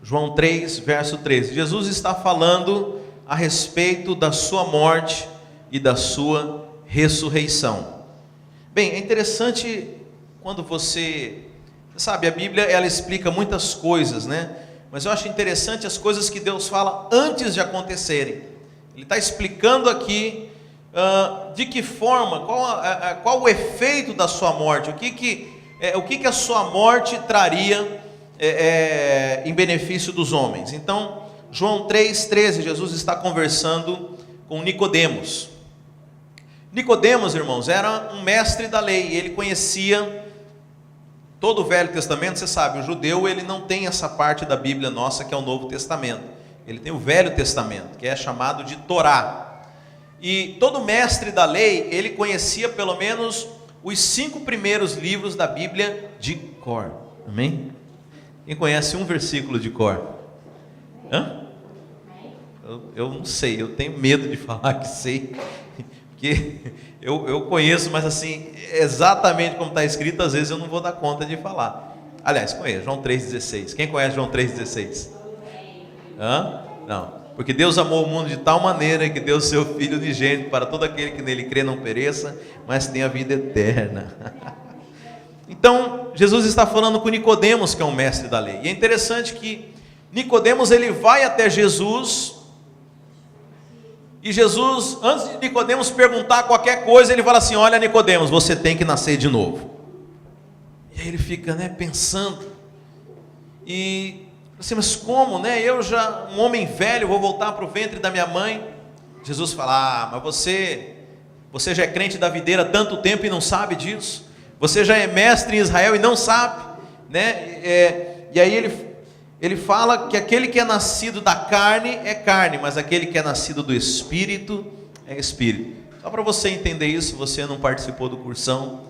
João 3, verso 13. Jesus está falando a respeito da sua morte e da sua ressurreição. Bem, é interessante quando você sabe, a Bíblia ela explica muitas coisas, né? Mas eu acho interessante as coisas que Deus fala antes de acontecerem. Ele está explicando aqui de que forma, qual o efeito da sua morte, o que a sua morte traria em benefício dos homens. Então, João 3,13, Jesus está conversando com Nicodemos. Nicodemos, irmãos, era um mestre da lei, ele conhecia todo o Velho Testamento. Você sabe, o judeu ele não tem essa parte da Bíblia nossa que é o Novo Testamento, ele tem o Velho Testamento, que é chamado de Torá. E todo mestre da lei, ele conhecia pelo menos os 5 primeiros livros da Bíblia de cor, amém? Quem conhece um versículo de cor? Eu não sei, eu tenho medo de falar que sei, porque eu conheço, mas assim, exatamente como está escrito, às vezes eu não vou dar conta de falar. Aliás, conheço, João 3,16. Quem conhece João 3,16? Não, porque Deus amou o mundo de tal maneira que deu o seu Filho unigênito para todo aquele que nele crê não pereça, mas tenha vida eterna. Então, Jesus está falando com Nicodemos, que é um mestre da lei. E é interessante que Nicodemos ele vai até Jesus. E Jesus, antes de Nicodemos perguntar qualquer coisa, ele fala assim: olha, Nicodemos, você tem que nascer de novo. E aí ele fica, você assim, mas como, eu já, um homem velho, vou voltar para o ventre da minha mãe? Jesus fala: mas você já é crente da videira há tanto tempo e não sabe disso? Você já é mestre em Israel e não sabe, e aí ele fala que aquele que é nascido da carne é carne, mas aquele que é nascido do Espírito é Espírito. Só para você entender isso, se você não participou do cursão,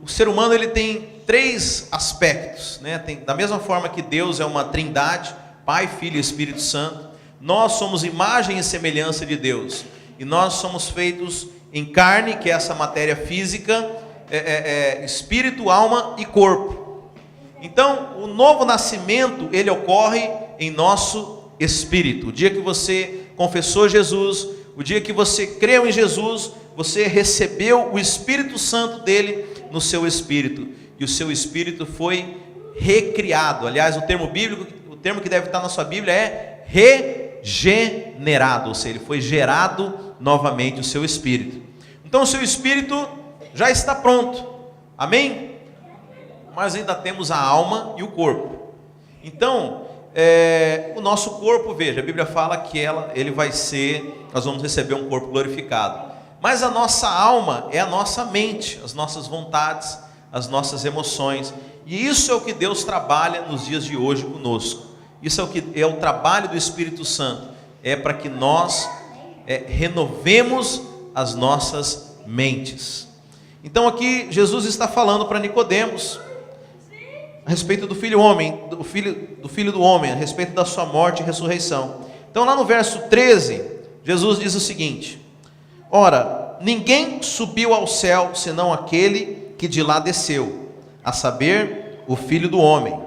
o ser humano ele tem 3 aspectos, da mesma forma que Deus é uma trindade, Pai, Filho e Espírito Santo, nós somos imagem e semelhança de Deus, e nós somos feitos em carne, que é essa matéria física, espírito, alma e corpo. Então, o novo nascimento, ele ocorre em nosso espírito. O dia que você confessou Jesus, o dia que você creu em Jesus, você recebeu o Espírito Santo dele no seu espírito. E o seu espírito foi recriado. Aliás, o termo bíblico, o termo que deve estar na sua Bíblia é regenerado. Ou seja, ele foi gerado novamente o seu espírito. Então, o seu espírito já está pronto. Amém? Mas ainda temos a alma e o corpo. Então, o nosso corpo, veja, a Bíblia fala que nós vamos receber um corpo glorificado. Mas a nossa alma é a nossa mente, as nossas vontades, as nossas emoções. E isso é o que Deus trabalha nos dias de hoje conosco. Isso é o trabalho do Espírito Santo. É para que nós renovemos as nossas mentes. Então aqui Jesus está falando para Nicodemos a respeito do filho do homem, a respeito da sua morte e ressurreição. Então lá no verso 13, Jesus diz o seguinte: ora, ninguém subiu ao céu, senão aquele que de lá desceu, a saber, o Filho do homem.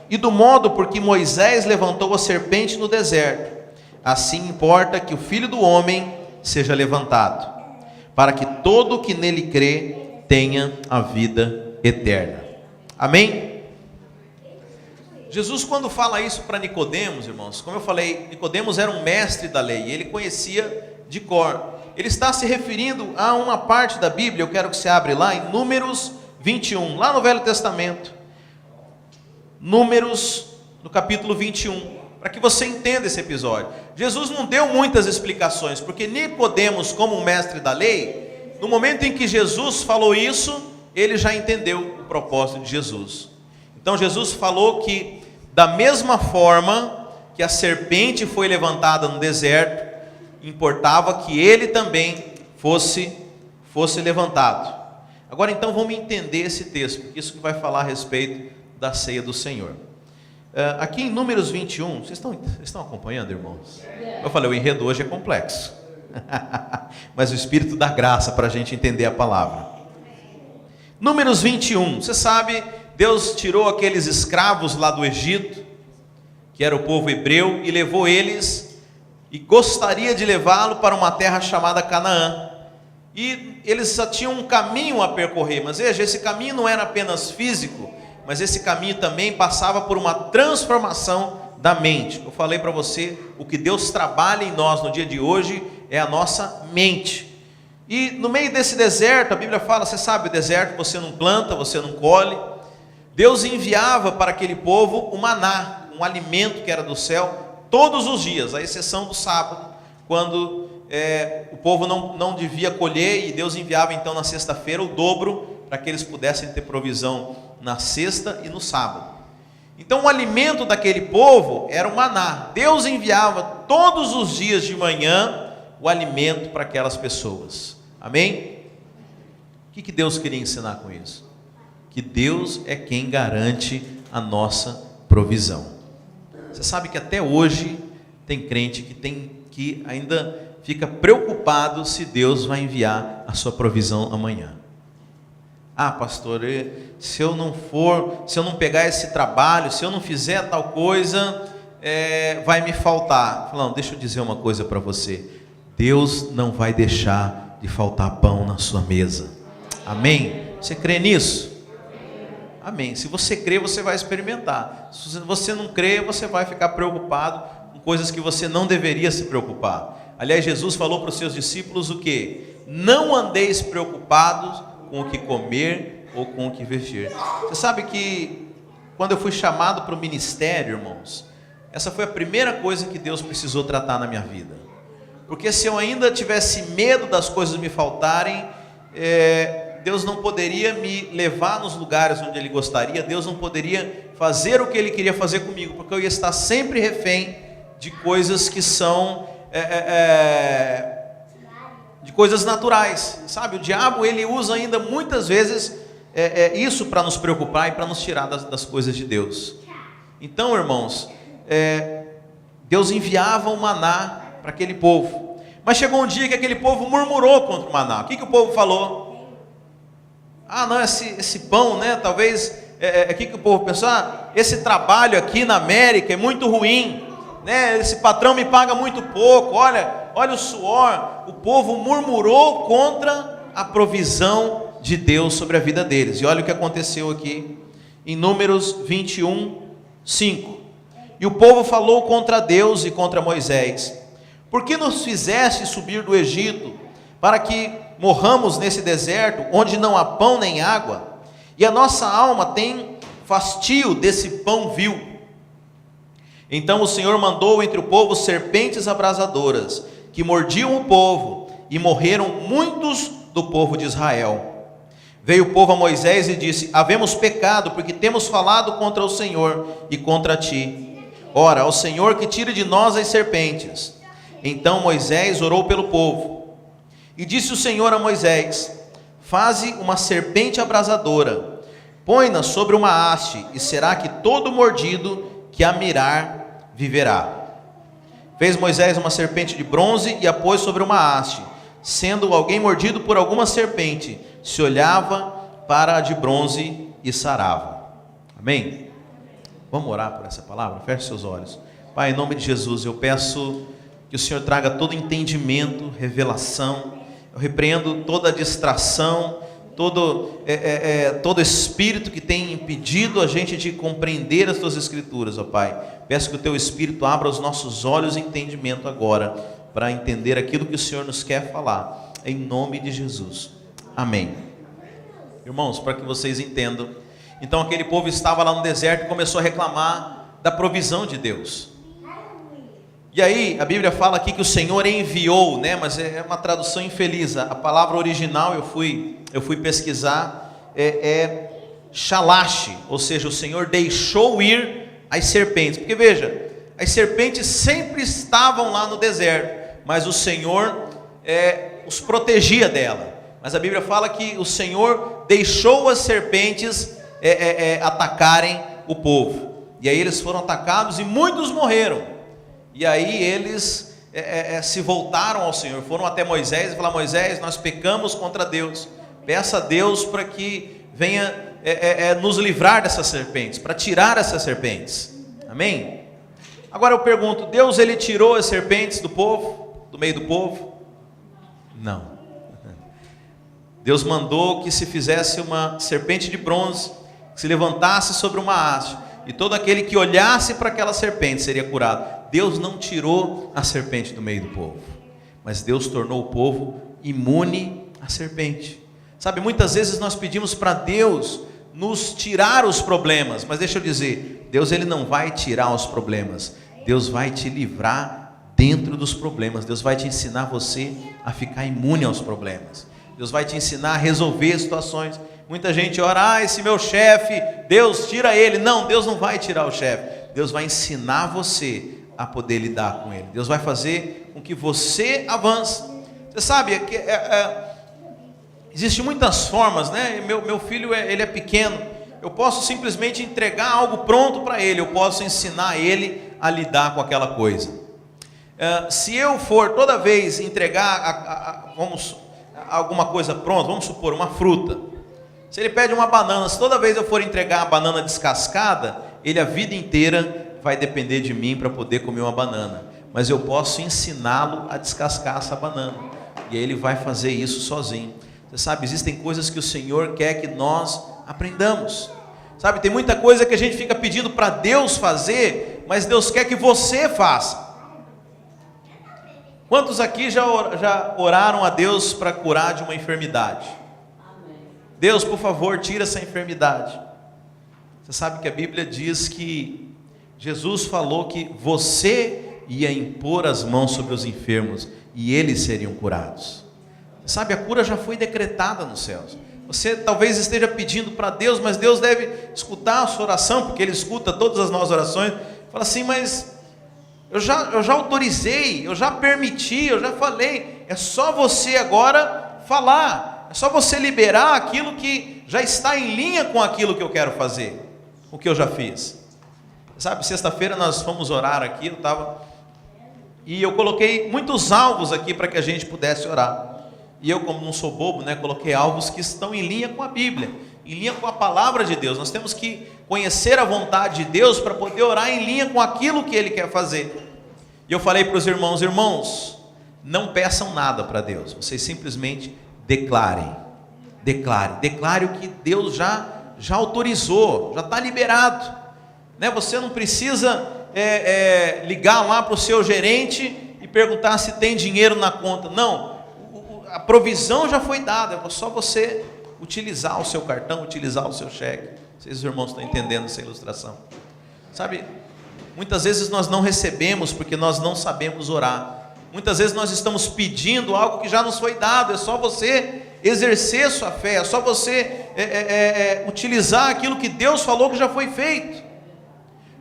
E do modo por que Moisés levantou a serpente no deserto, assim importa que o Filho do homem seja levantado, para que todo o que nele crê tenha a vida eterna. Amém? Jesus, quando fala isso para Nicodemos, irmãos, como eu falei, Nicodemos era um mestre da lei, ele conhecia de cor. Ele está se referindo a uma parte da Bíblia, eu quero que você abra lá em Números 21, lá no Velho Testamento. Números, no capítulo 21, para que você entenda esse episódio. Jesus não deu muitas explicações, porque Nicodemos, como um mestre da lei, no momento em que Jesus falou isso, ele já entendeu o propósito de Jesus. Então Jesus falou que da mesma forma que a serpente foi levantada no deserto, importava que ele também fosse levantado. Agora então vamos entender esse texto, porque isso que vai falar a respeito da ceia do Senhor. Aqui em Números 21, vocês estão acompanhando, irmãos? Eu falei, o enredo hoje é complexo, mas o Espírito dá graça para a gente entender a palavra. Números 21, você sabe, Deus tirou aqueles escravos lá do Egito, que era o povo hebreu, e levou eles, e gostaria de levá-lo para uma terra chamada Canaã. E eles só tinham um caminho a percorrer, mas veja, esse caminho não era apenas físico, mas esse caminho também passava por uma transformação da mente. Eu falei para você, o que Deus trabalha em nós no dia de hoje é a nossa mente. E no meio desse deserto, a Bíblia fala, você sabe, o deserto você não planta, você não colhe. Deus enviava para aquele povo o maná, um alimento que era do céu, todos os dias, à exceção do sábado, quando o povo não devia colher, e Deus enviava então na sexta-feira o dobro, para que eles pudessem ter provisão na sexta e no sábado. Então o alimento daquele povo era o maná. Deus enviava todos os dias de manhã o alimento para aquelas pessoas. Amém? O que Deus queria ensinar com isso? Que Deus é quem garante a nossa provisão. Você sabe que até hoje tem crente que ainda fica preocupado se Deus vai enviar a sua provisão amanhã. Ah, pastor, se eu não pegar esse trabalho, se eu não fizer tal coisa, vai me faltar. Não, deixa eu dizer uma coisa para você. Deus não vai deixar de faltar pão na sua mesa. Amém? Você crê nisso? Amém. Se você crê, você vai experimentar. Se você não crê, você vai ficar preocupado com coisas que você não deveria se preocupar. Aliás, Jesus falou para os seus discípulos o quê? Não andeis preocupados com o que comer ou com o que vestir. Você sabe que quando eu fui chamado para o ministério, irmãos, essa foi a primeira coisa que Deus precisou tratar na minha vida. Porque se eu ainda tivesse medo das coisas me faltarem, Deus não poderia me levar nos lugares onde Ele gostaria, Deus não poderia fazer o que Ele queria fazer comigo, porque eu ia estar sempre refém de coisas que são de coisas naturais, sabe? O diabo, ele usa ainda muitas vezes isso para nos preocupar e para nos tirar das coisas de Deus. Então, irmãos, Deus enviava o maná para aquele povo, mas chegou um dia que aquele povo murmurou contra o maná. O que o povo falou? Ah, não, esse pão, né? Talvez, o que o povo pensou? Ah, esse trabalho aqui na América é muito ruim, né? Esse patrão me paga muito pouco, olha o suor. O povo murmurou contra a provisão de Deus sobre a vida deles. E olha o que aconteceu aqui em Números 21, 5. E o povo falou contra Deus e contra Moisés: por que nos fizeste subir do Egito, para que morramos nesse deserto, onde não há pão nem água? E a nossa alma tem fastio desse pão vil. Então o Senhor mandou entre o povo serpentes abrasadoras, que mordiam o povo, e morreram muitos do povo de Israel. Veio o povo a Moisés e disse: havemos pecado, porque temos falado contra o Senhor e contra ti. Ora, ao Senhor que tire de nós as serpentes. Então Moisés orou pelo povo. E disse o Senhor a Moisés: faze uma serpente abrasadora, põe-na sobre uma haste, e será que todo mordido que a mirar viverá. Fez Moisés uma serpente de bronze e a pôs sobre uma haste. Sendo alguém mordido por alguma serpente, se olhava para a de bronze e sarava. Amém? Vamos orar por essa palavra? Feche seus olhos. Pai, em nome de Jesus, eu peço que o Senhor traga todo entendimento, revelação. Eu repreendo toda distração, todo espírito que tem impedido a gente de compreender as tuas escrituras, ó Pai. Peço que o teu Espírito abra os nossos olhos e entendimento agora, para entender aquilo que o Senhor nos quer falar, em nome de Jesus. Amém. Irmãos, para que vocês entendam, então aquele povo estava lá no deserto e começou a reclamar da provisão de Deus. E aí a Bíblia fala aqui que o Senhor enviou, né? Mas é uma tradução infeliz. A palavra original eu fui pesquisar, shalash, ou seja, o Senhor deixou ir as serpentes. Porque veja, as serpentes sempre estavam lá no deserto, mas o Senhor os protegia dela. Mas a Bíblia fala que o Senhor deixou as serpentes atacarem o povo. E aí eles foram atacados e muitos morreram. E aí eles se voltaram ao Senhor, foram até Moisés e falaram: Moisés, nós pecamos contra Deus, peça a Deus para que venha nos livrar dessas serpentes, para tirar essas serpentes. Amém? Agora eu pergunto, Deus ele tirou as serpentes do povo, do meio do povo? Não. Deus mandou que se fizesse uma serpente de bronze, que se levantasse sobre uma haste, e todo aquele que olhasse para aquela serpente seria curado. Deus não tirou a serpente do meio do povo, mas Deus tornou o povo imune à serpente. Sabe, muitas vezes nós pedimos para Deus nos tirar os problemas, mas deixa eu dizer, Deus ele não vai tirar os problemas, Deus vai te livrar dentro dos problemas. Deus vai te ensinar você a ficar imune aos problemas. Deus vai te ensinar a resolver situações. Muita gente ora, esse meu chefe, Deus tira ele. Não, Deus não vai tirar o chefe, Deus vai ensinar você a poder lidar com ele. Deus vai fazer com que você avance. Você sabe que existem muitas formas, né? Meu filho ele é pequeno, eu posso simplesmente entregar algo pronto para ele, eu posso ensinar ele a lidar com aquela coisa. Se eu for toda vez entregar alguma coisa pronta, vamos supor uma fruta, se ele pede uma banana, se toda vez eu for entregar a banana descascada, ele a vida inteira vai depender de mim para poder comer uma banana, mas eu posso ensiná-lo a descascar essa banana, e aí ele vai fazer isso sozinho. Você sabe, existem coisas que o Senhor quer que nós aprendamos. Sabe, tem muita coisa que a gente fica pedindo para Deus fazer, mas Deus quer que você faça. Quantos aqui já oraram a Deus para curar de uma enfermidade? Deus, por favor, tira essa enfermidade. Você sabe que a Bíblia diz que Jesus falou que você ia impor as mãos sobre os enfermos e eles seriam curados. Sabe, a cura já foi decretada nos céus. Você talvez esteja pedindo para Deus, mas Deus deve escutar a sua oração, porque Ele escuta todas as nossas orações. Fala assim, mas eu já autorizei, eu já permiti, eu já falei. É só você agora falar, é só você liberar aquilo que já está em linha com aquilo que eu quero fazer, o que eu já fiz. Sabe, sexta-feira nós fomos orar aqui, e eu coloquei muitos alvos aqui para que a gente pudesse orar. E eu, como não sou bobo, coloquei alvos que estão em linha com a Bíblia, em linha com a palavra de Deus. Nós temos que conhecer a vontade de Deus para poder orar em linha com aquilo que Ele quer fazer. E eu falei para os irmãos, não peçam nada para Deus, vocês simplesmente declarem o que Deus já autorizou, já está liberado. Você não precisa ligar lá para o seu gerente e perguntar se tem dinheiro na conta, não. A provisão já foi dada, é só você utilizar o seu cartão, utilizar o seu cheque. Vocês irmãos estão entendendo essa ilustração? Sabe, muitas vezes nós não recebemos porque nós não sabemos orar. Muitas vezes nós estamos pedindo algo que já nos foi dado, é só você exercer sua fé, é só você utilizar aquilo que Deus falou que já foi feito.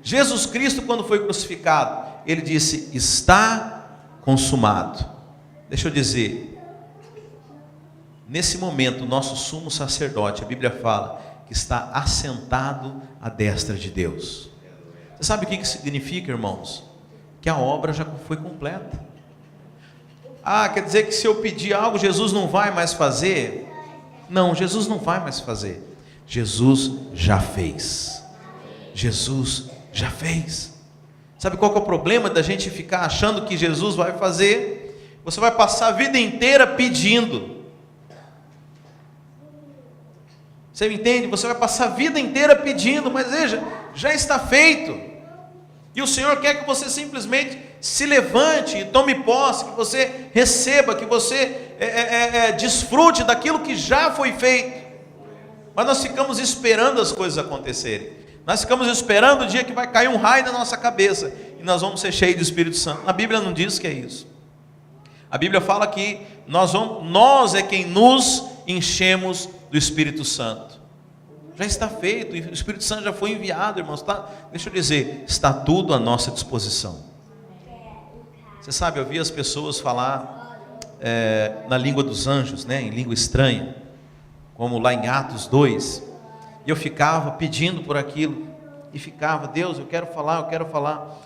Jesus Cristo, quando foi crucificado, Ele disse, está consumado. Deixa eu dizer, nesse momento, o nosso sumo sacerdote, a Bíblia fala, que está assentado à destra de Deus. Você sabe o que significa, irmãos? Que a obra já foi completa. Quer dizer que se eu pedir algo, Jesus não vai mais fazer? Não, Jesus não vai mais fazer. Jesus já fez. Jesus já fez. Sabe qual que é o problema da gente ficar achando que Jesus vai fazer? Você vai passar a vida inteira pedindo. Você me entende? Você vai passar a vida inteira pedindo, mas veja, já está feito. E o Senhor quer que você simplesmente se levante e tome posse, que você receba, que você desfrute daquilo que já foi feito. Mas nós ficamos esperando as coisas acontecerem. Nós ficamos esperando o dia que vai cair um raio na nossa cabeça e nós vamos ser cheios do Espírito Santo. A Bíblia não diz que é isso. A Bíblia fala que nós é quem nos enchemos do Espírito Santo. Já está feito, o Espírito Santo já foi enviado, irmãos. Deixa eu dizer, está tudo à nossa disposição. Você sabe, eu vi as pessoas falar na língua dos anjos, em língua estranha, como lá em Atos 2, e eu ficava pedindo por aquilo, e ficava, Deus, eu quero falar,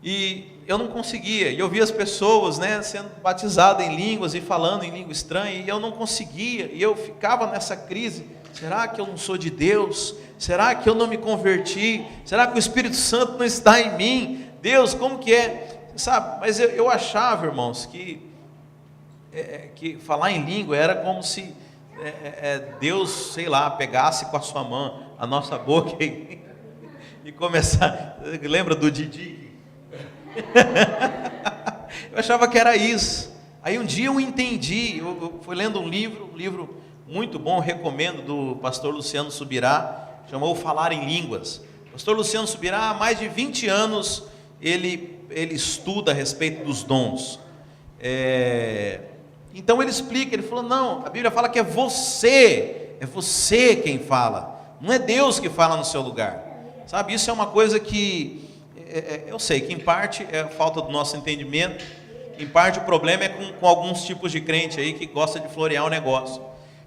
e eu não conseguia, e eu via as pessoas sendo batizadas em línguas e falando em língua estranha, e eu não conseguia, e eu ficava nessa crise, Será que eu não sou de Deus? Será que eu não me converti? Será que o Espírito Santo não está em mim? Deus, como que é? Sabe, mas eu achava, irmãos, que falar em língua era como se Deus, sei lá, pegasse com a sua mão a nossa boca e começar. Lembra do Didi? Eu achava que era isso. Aí um dia eu entendi, eu fui lendo um livro muito bom, recomendo, do pastor Luciano Subirá, chamou Falar em Línguas. O pastor Luciano Subirá, há mais de 20 anos, ele estuda a respeito dos dons. Então ele explica, ele falou, não, a Bíblia fala que é você quem fala, não é Deus que fala no seu lugar. Sabe, isso é uma coisa que, eu sei que em parte é falta do nosso entendimento, em parte o problema é com alguns tipos de crente aí que gosta de florear o negócio.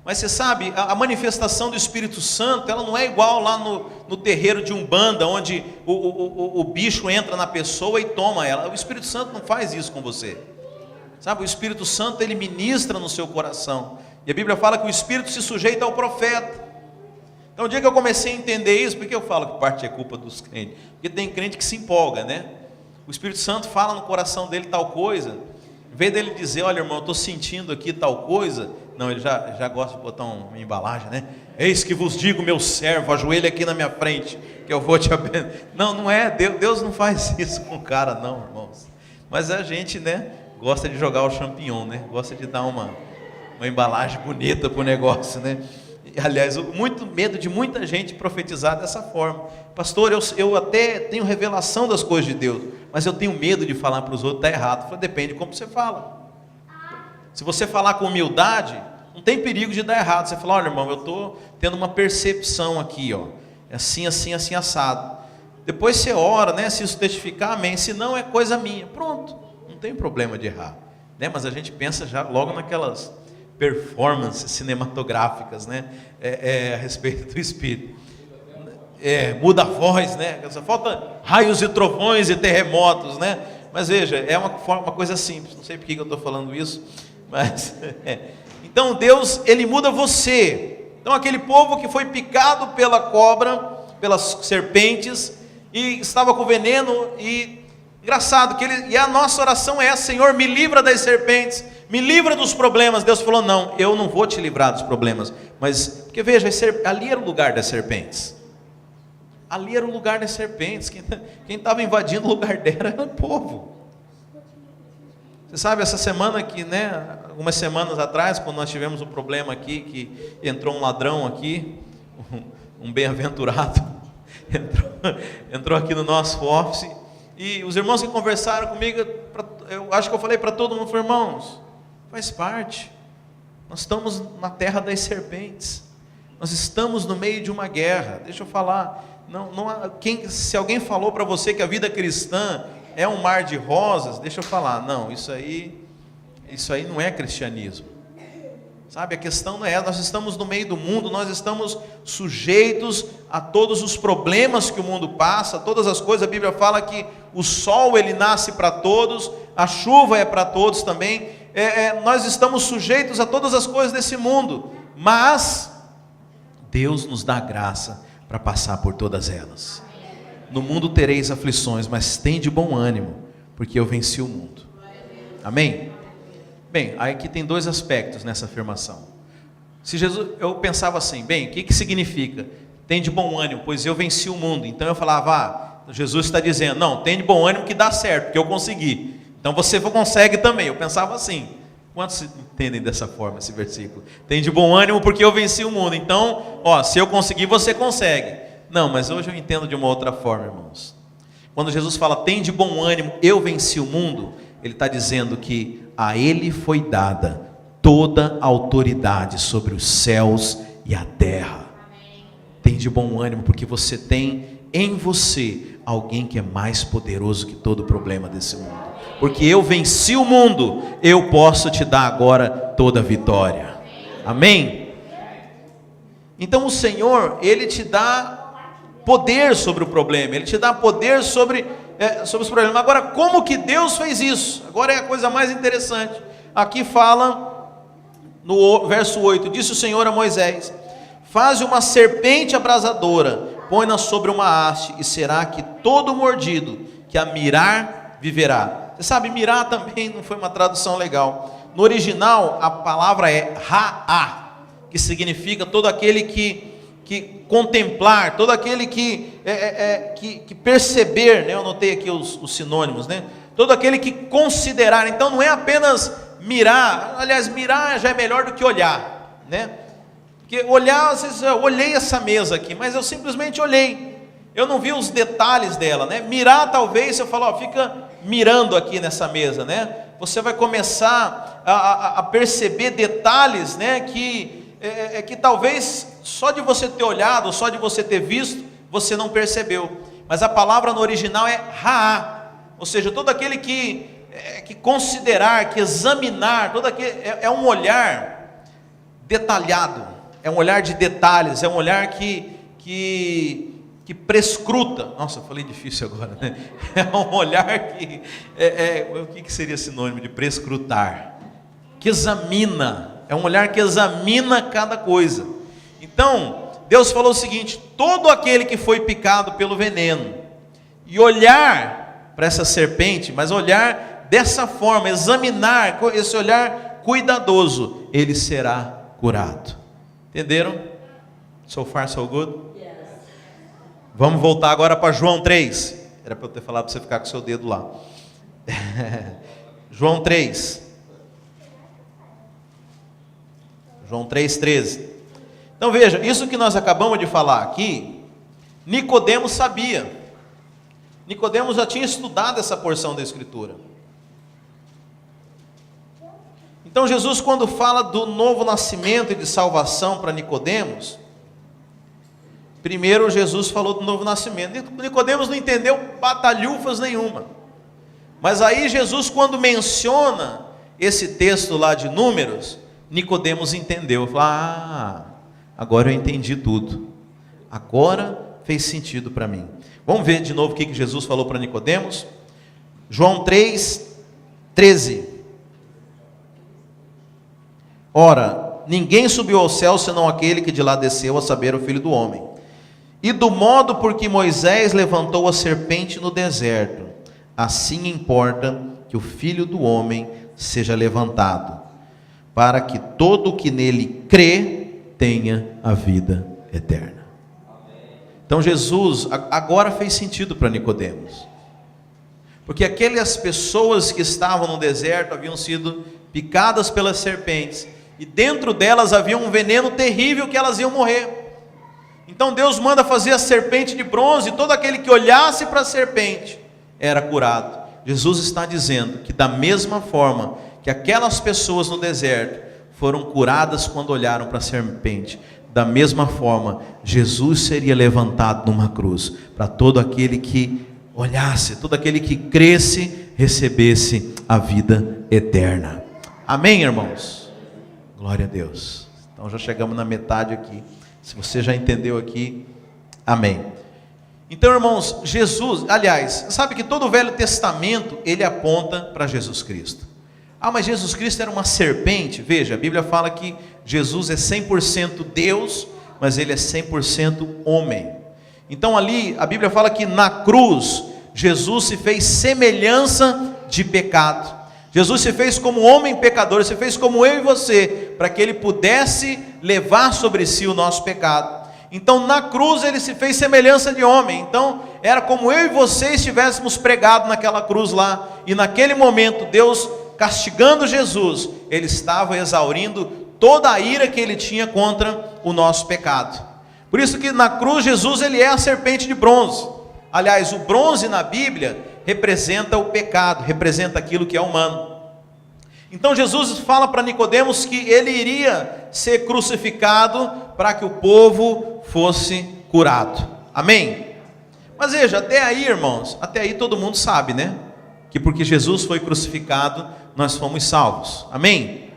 Mas você sabe, a manifestação do Espírito Santo, ela não é igual lá no terreiro de Umbanda, onde o bicho entra na pessoa e toma ela. O Espírito Santo não faz isso com você. Sabe, o Espírito Santo, ele ministra no seu coração. E a Bíblia fala que o Espírito se sujeita ao profeta. Então o dia que eu comecei a entender isso, por que eu falo que parte é culpa dos crentes? Porque tem crente que se empolga, né? O Espírito Santo fala no coração dele tal coisa, em vez dele dizer, olha irmão, eu estou sentindo aqui tal coisa, não, ele já gosta de botar uma embalagem, né? Eis que vos digo, meu servo, ajoelhe aqui na minha frente, que eu vou te abençoar. Não é, Deus não faz isso com o cara não, irmãos. Mas a gente, né, gosta de jogar o champignon, né? Gosta de dar uma embalagem bonita para o negócio, né? Aliás, muito medo de muita gente profetizar dessa forma. Pastor, eu até tenho revelação das coisas de Deus, mas eu tenho medo de falar para os outros, está errado. Eu falei, depende de como você fala. Se você falar com humildade, não tem perigo de dar errado. Você fala, olha irmão, eu estou tendo uma percepção aqui, ó, assim, assim, assim, assado. Depois você ora, né? Se isso testificar, amém. Se não, é coisa minha. Pronto, não tem problema de errar, né? Mas a gente pensa já logo naquelas performances cinematográficas, né? A respeito do Espírito. Muda a voz, né? Só falta raios e trovões e terremotos, né? Mas veja, é uma coisa simples. Não sei por que eu estou falando isso, mas então Deus, ele muda você. Então aquele povo que foi picado pela cobra, pelas serpentes, e estava com veneno, e engraçado que e a nossa oração é: Senhor, me livra das serpentes, me livra dos problemas. Deus falou: não, eu não vou te livrar dos problemas, mas porque veja, ali era o lugar das serpentes. Ali era o lugar das serpentes. Quem estava invadindo o lugar dela era o povo. Você sabe, essa semana que, né, algumas semanas atrás, quando nós tivemos um problema aqui, que entrou um ladrão aqui, um bem-aventurado, entrou aqui no nosso office, e os irmãos que conversaram comigo, eu acho que eu falei para todo mundo, falei, irmãos, faz parte, nós estamos na terra das serpentes, nós estamos no meio de uma guerra. Deixa eu falar, se alguém falou para você que a vida cristã é um mar de rosas, deixa eu falar, não, isso aí não é cristianismo. Sabe, a questão não é, nós estamos no meio do mundo, nós estamos sujeitos a todos os problemas que o mundo passa, todas as coisas. A Bíblia fala que o sol, ele nasce para todos, a chuva é para todos também, nós estamos sujeitos a todas as coisas desse mundo, mas Deus nos dá graça para passar por todas elas. No mundo tereis aflições, mas tende bom ânimo, porque eu venci o mundo. Amém? Bem, aqui tem dois aspectos nessa afirmação. Se Jesus, eu pensava assim, bem, o que significa? Tende bom ânimo, pois eu venci o mundo. Então eu falava, Jesus está dizendo, não, tende bom ânimo que dá certo, porque eu consegui. Então você consegue também. Eu pensava assim. Quantos entendem dessa forma esse versículo? Tende bom ânimo porque eu venci o mundo. Então, se eu conseguir, você consegue. Não, mas hoje eu entendo de uma outra forma, irmãos. Quando Jesus fala, tende bom ânimo, eu venci o mundo, Ele está dizendo que a Ele foi dada toda a autoridade sobre os céus e a terra. Tende bom ânimo, porque você tem em você alguém que é mais poderoso que todo problema desse mundo. Porque eu venci o mundo, eu posso te dar agora toda a vitória. Amém? Então o Senhor, Ele te dá poder sobre o problema, Ele te dá poder sobre os problemas. Agora, como que Deus fez isso? Agora é a coisa mais interessante. Aqui fala, no verso 8, disse o Senhor a Moisés: faze uma serpente abrasadora, põe-na sobre uma haste, e será que todo mordido que a mirar viverá. Você sabe, mirar também não foi uma tradução legal. No original, a palavra é ra'a, que significa todo aquele que contemplar, todo aquele que perceber, né? Eu anotei aqui os sinônimos, né? Todo aquele que considerar. Então não é apenas mirar, aliás, mirar já é melhor do que olhar, né? Porque olhar, às vezes eu olhei essa mesa aqui, mas eu simplesmente olhei, eu não vi os detalhes dela, né? Mirar, talvez, eu falo, ó, fica mirando aqui nessa mesa, né? Você vai começar a perceber detalhes, né? Que talvez só de você ter olhado, só de você ter visto, você não percebeu. Mas a palavra no original é ra'a, ou seja, todo aquele que considerar, que examinar, todo aquele, é um olhar detalhado, é um olhar de detalhes, é um olhar que prescruta. Nossa, eu falei difícil agora, né? É um olhar que, o que seria sinônimo de prescrutar? Que examina, é um olhar que examina cada coisa. Então, Deus falou o seguinte: todo aquele que foi picado pelo veneno, e olhar para essa serpente, mas olhar dessa forma, examinar, esse olhar cuidadoso, ele será curado. Entenderam? So far, so good? Yes. Vamos voltar agora para João 3. Era para eu ter falado para você ficar com o seu dedo lá. João 3. João 3,13. Então veja, isso que nós acabamos de falar aqui, Nicodemos sabia. Nicodemos já tinha estudado essa porção da Escritura. Então Jesus, quando fala do novo nascimento e de salvação para Nicodemos, primeiro Jesus falou do novo nascimento. Nicodemos não entendeu batalhufas nenhuma. Mas aí Jesus, quando menciona esse texto lá de Números, Nicodemos entendeu. Falou, agora eu entendi tudo. Agora fez sentido para mim. Vamos ver de novo o que Jesus falou para Nicodemos. João 3:13. Ora, ninguém subiu ao céu senão aquele que de lá desceu, a saber, o Filho do Homem. E do modo por que Moisés levantou a serpente no deserto, assim importa que o Filho do Homem seja levantado, para que todo o que nele crê tenha a vida eterna. Então Jesus agora fez sentido para Nicodemos, porque aquelas pessoas que estavam no deserto haviam sido picadas pelas serpentes, e dentro delas havia um veneno terrível que elas iam morrer. Então Deus manda fazer a serpente de bronze, e todo aquele que olhasse para a serpente era curado. Jesus está dizendo que da mesma forma que aquelas pessoas no deserto foram curadas quando olharam para a serpente, da mesma forma Jesus seria levantado numa cruz, para todo aquele que olhasse, todo aquele que cresce, recebesse a vida eterna. Amém, irmãos? Glória a Deus. Então já chegamos na metade aqui. Se você já entendeu aqui, amém. Então, irmãos, Jesus, aliás, sabe que todo o Velho Testamento, ele aponta para Jesus Cristo. Mas Jesus Cristo era uma serpente? Veja, a Bíblia fala que Jesus é 100% Deus, mas ele é 100% homem. Então ali, a Bíblia fala que na cruz, Jesus se fez semelhança de pecado. Jesus se fez como homem pecador, se fez como eu e você, para que ele pudesse levar sobre si o nosso pecado. Então na cruz ele se fez semelhança de homem. Então era como eu e você estivéssemos pregados naquela cruz lá, e naquele momento Deus, castigando Jesus, ele estava exaurindo toda a ira que ele tinha contra o nosso pecado. Por isso que na cruz Jesus, ele é a serpente de bronze. Aliás, o bronze na Bíblia representa o pecado, representa aquilo que é humano. Então Jesus fala para Nicodemos que ele iria ser crucificado para que o povo fosse curado. Amém? Mas veja, até aí, irmãos, até aí todo mundo sabe, né? Que porque Jesus foi crucificado, nós fomos salvos. Amém?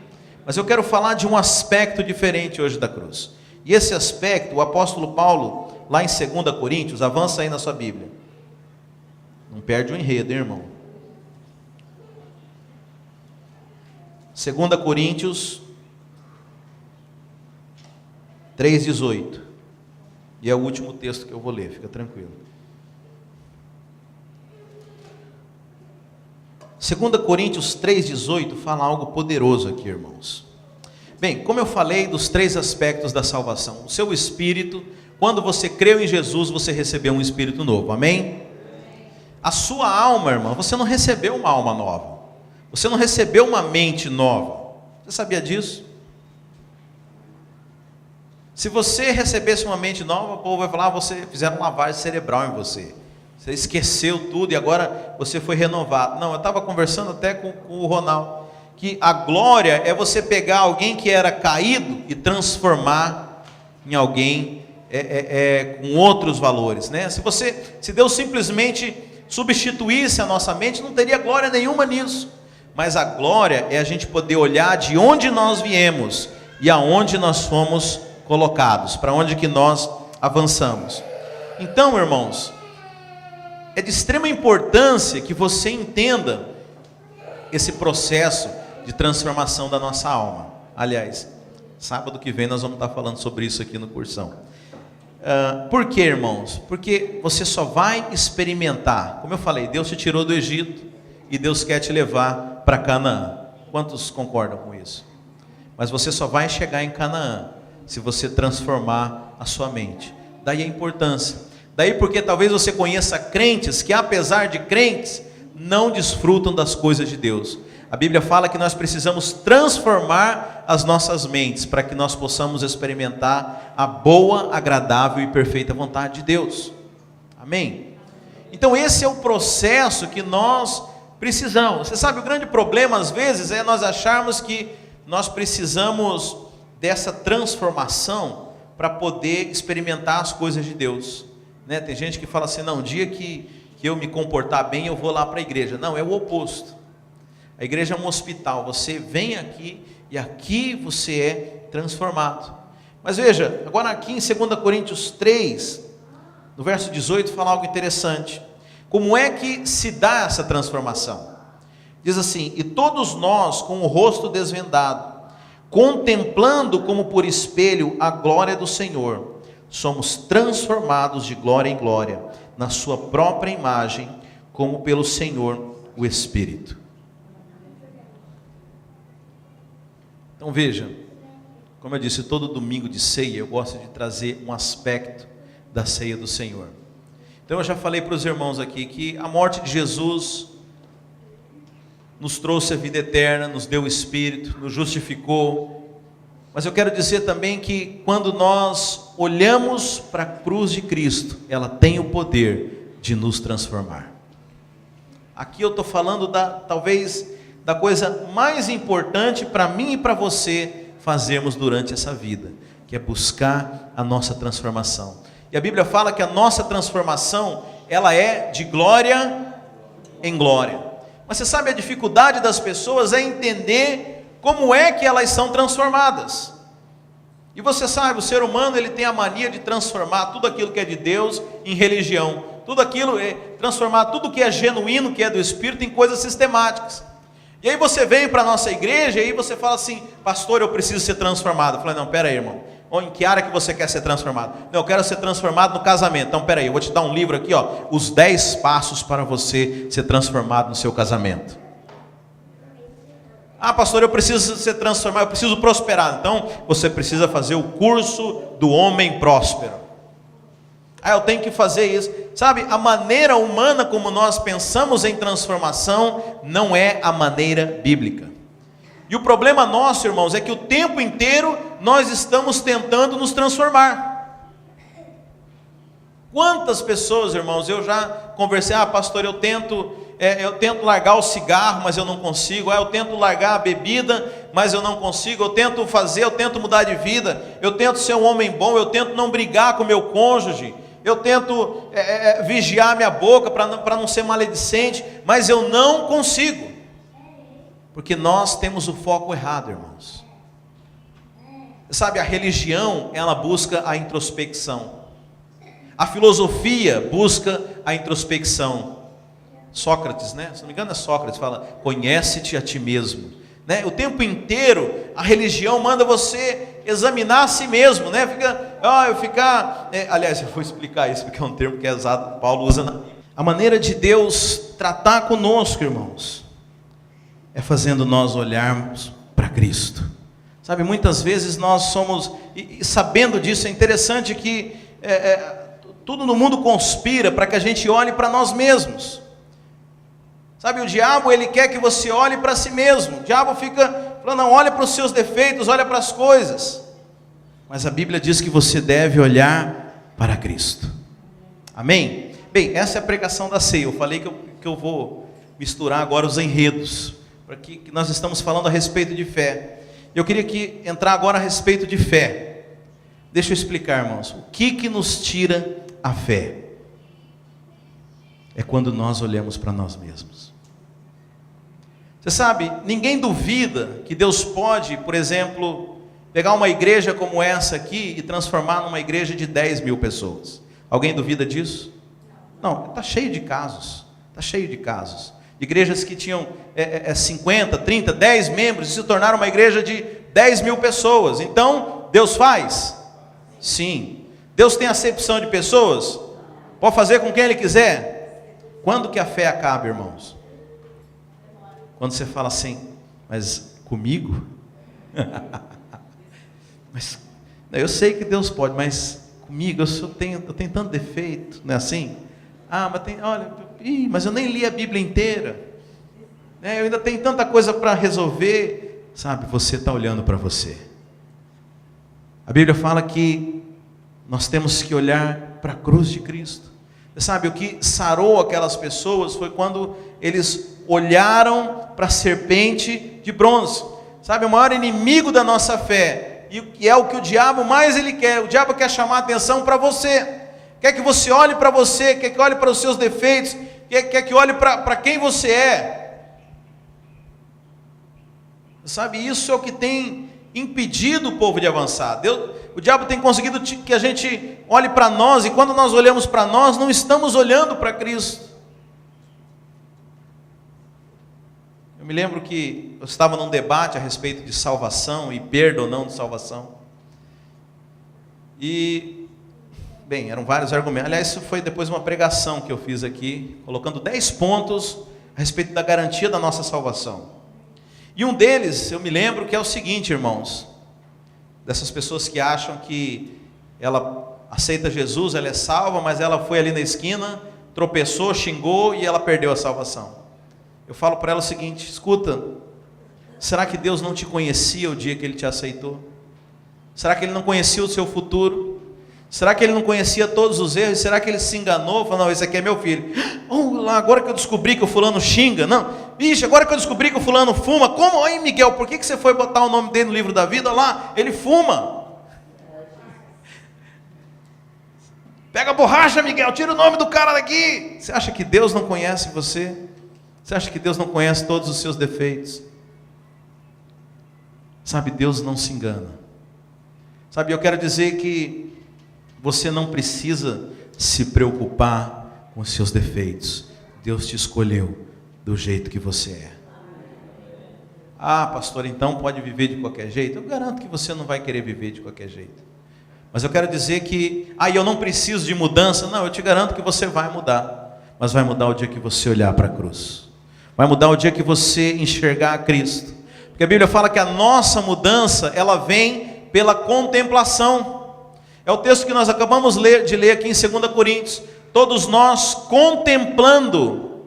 Mas eu quero falar de um aspecto diferente hoje da cruz. E esse aspecto, o apóstolo Paulo, lá em 2 Coríntios, avança aí na sua Bíblia. Não perde o enredo, hein, irmão? 2 Coríntios, 3,18. E é o último texto que eu vou ler, fica tranquilo. 2 Coríntios 3,18 fala algo poderoso aqui, irmãos. Bem, como eu falei dos 3 aspectos da salvação. O seu espírito, quando você creu em Jesus, você recebeu um espírito novo, amém? A sua alma, irmão, você não recebeu uma alma nova. Você não recebeu uma mente nova. Você sabia disso? Se você recebesse uma mente nova, o povo vai falar, você fizeram lavagem cerebral em você. Você esqueceu tudo e agora você foi renovado. Não, eu estava conversando até com o Ronaldo, que a glória é você pegar alguém que era caído e transformar em alguém com outros valores, né? Se Deus simplesmente substituísse a nossa mente, não teria glória nenhuma nisso. Mas a glória é a gente poder olhar de onde nós viemos e aonde nós fomos colocados, para onde que nós avançamos. Então, irmãos, é de extrema importância que você entenda esse processo de transformação da nossa alma. Aliás, sábado que vem nós vamos estar falando sobre isso aqui no cursão. Por quê, irmãos? Porque você só vai experimentar. Como eu falei, Deus te tirou do Egito e Deus quer te levar para Canaã. Quantos concordam com isso? Mas você só vai chegar em Canaã se você transformar a sua mente. Daí a importância. Daí porque talvez você conheça crentes que, apesar de crentes, não desfrutam das coisas de Deus. A Bíblia fala que nós precisamos transformar as nossas mentes para que nós possamos experimentar a boa, agradável e perfeita vontade de Deus. Amém? Então esse é o processo que nós precisamos. Você sabe, o grande problema às vezes é nós acharmos que nós precisamos dessa transformação para poder experimentar as coisas de Deus. Né? Tem gente que fala assim, não, o dia que eu me comportar bem, eu vou lá para a igreja. Não, é o oposto. A igreja é um hospital, você vem aqui e aqui você é transformado. Mas veja, agora aqui em 2 Coríntios 3, no verso 18, fala algo interessante. Como é que se dá essa transformação? Diz assim, e todos nós com o rosto desvendado, contemplando como por espelho a glória do Senhor, somos transformados de glória em glória, na sua própria imagem, como pelo Senhor o Espírito. Então veja, como eu disse, todo domingo de ceia eu gosto de trazer um aspecto da ceia do Senhor. Então eu já falei para os irmãos aqui que a morte de Jesus nos trouxe a vida eterna, nos deu o Espírito, nos justificou. Mas eu quero dizer também que quando nós olhamos para a cruz de Cristo, ela tem o poder de nos transformar. Aqui eu estou falando talvez da coisa mais importante para mim e para você fazermos durante essa vida, que é buscar a nossa transformação. E a Bíblia fala que a nossa transformação, ela é de glória em glória. Mas você sabe, a dificuldade das pessoas é entender como é que elas são transformadas. E você sabe, o ser humano ele tem a mania de transformar tudo aquilo que é de Deus em religião. Transformar tudo que é genuíno, que é do Espírito, em coisas sistemáticas. E aí você vem para a nossa igreja e aí você fala assim, pastor, eu preciso ser transformado. Eu falei, não, pera aí, irmão, em que área que você quer ser transformado? Não, eu quero ser transformado no casamento. Então pera aí, eu vou te dar um livro aqui, ó, os 10 passos para você ser transformado no seu casamento. Ah, pastor, eu preciso ser transformado, eu preciso prosperar. Então você precisa fazer o curso do homem próspero. Ah, eu tenho que fazer isso. Sabe, a maneira humana como nós pensamos em transformação não é a maneira bíblica. E o problema nosso, irmãos, é que o tempo inteiro nós estamos tentando nos transformar. Quantas pessoas, irmãos, eu já conversei, pastor, eu tento largar o cigarro, mas eu não consigo. Eu tento largar a bebida, mas eu não consigo. Eu tento mudar de vida. Eu tento ser um homem bom, eu tento não brigar com meu cônjuge. Eu tento vigiar minha boca para não ser maledicente, mas eu não consigo. Porque nós temos o foco errado, irmãos. Sabe, a religião, ela busca a introspecção. A filosofia busca a introspecção. Sócrates, né? Se não me engano é Sócrates, fala, conhece-te a ti mesmo. né? O tempo inteiro a religião manda você examinar a si mesmo, né? Aliás, eu vou explicar isso porque é um termo que é usado, Paulo usa a maneira de Deus tratar conosco, irmãos, é fazendo nós olharmos para Cristo. Sabe, muitas vezes nós somos, e sabendo disso, é interessante que tudo no mundo conspira para que a gente olhe para nós mesmos. Sabe, o diabo, ele quer que você olhe para si mesmo. O diabo fica falando, não, olha para os seus defeitos, olha para as coisas. Mas a Bíblia diz que você deve olhar para Cristo. Amém? Bem, essa é a pregação da ceia. Eu falei que eu vou misturar agora os enredos, porque nós estamos falando a respeito de fé. Eu queria entrar agora a respeito de fé. Deixa eu explicar, irmãos. O que nos tira a fé? É quando nós olhamos para nós mesmos. Você sabe, ninguém duvida que Deus pode, por exemplo, pegar uma igreja como essa aqui e transformar numa igreja de 10 mil pessoas. Alguém duvida disso? Não, está cheio de casos. Está cheio de casos. Igrejas que tinham 50, 30, 10 membros e se tornaram uma igreja de 10 mil pessoas. Então, Deus faz? Sim. Deus tem acepção de pessoas? Pode fazer com quem Ele quiser? Quando que a fé acaba, irmãos? Quando você fala assim, mas comigo? Mas, eu sei que Deus pode, mas comigo eu tenho tanto defeito, não é assim? Mas eu nem li a Bíblia inteira, eu ainda tenho tanta coisa para resolver. Sabe, você está olhando para você. A Bíblia fala que nós temos que olhar para a cruz de Cristo. Você sabe, o que sarou aquelas pessoas foi quando eles olharam para a serpente de bronze. Sabe, o maior inimigo da nossa fé, e é o que o diabo mais ele quer. O diabo quer chamar a atenção para você. Quer que você olhe para você, quer que olhe para os seus defeitos, quer que olhe para quem você é. Sabe, isso é o que tem impedido o povo de avançar. O diabo tem conseguido que a gente olhe para nós, e quando nós olhamos para nós, não estamos olhando para Cristo. Eu me lembro que eu estava num debate a respeito de salvação e perda ou não de salvação. Bem, eram vários argumentos. Aliás, isso foi depois de uma pregação que eu fiz aqui, colocando 10 pontos a respeito da garantia da nossa salvação. E um deles, eu me lembro que é o seguinte, irmãos, dessas pessoas que acham que ela aceita Jesus, ela é salva, mas ela foi ali na esquina, tropeçou, xingou e ela perdeu a salvação. Eu falo para ela o seguinte, escuta, será que Deus não te conhecia o dia que Ele te aceitou? Será que Ele não conhecia o seu futuro? Será que Ele não conhecia todos os erros? Será que Ele se enganou? Falou, não, esse aqui é meu filho. Agora que eu descobri que o fulano xinga. Não, agora que eu descobri que o fulano fuma. Como? Aí, Miguel, por que você foi botar o nome dele no livro da vida? Lá, ele fuma. Pega a borracha, Miguel, tira o nome do cara daqui. Você acha que Deus não conhece você? Você acha que Deus não conhece todos os seus defeitos? Sabe, Deus não se engana. Sabe, eu quero dizer que você não precisa se preocupar com os seus defeitos. Deus te escolheu do jeito que você é. Pastor, então pode viver de qualquer jeito? Eu garanto que você não vai querer viver de qualquer jeito. Mas eu quero dizer que, eu não preciso de mudança. Não, eu te garanto que você vai mudar. Mas vai mudar o dia que você olhar para a cruz. Vai mudar o dia que você enxergar a Cristo. Porque a Bíblia fala que a nossa mudança, ela vem pela contemplação. É o texto que nós acabamos de ler aqui em 2 Coríntios. Todos nós contemplando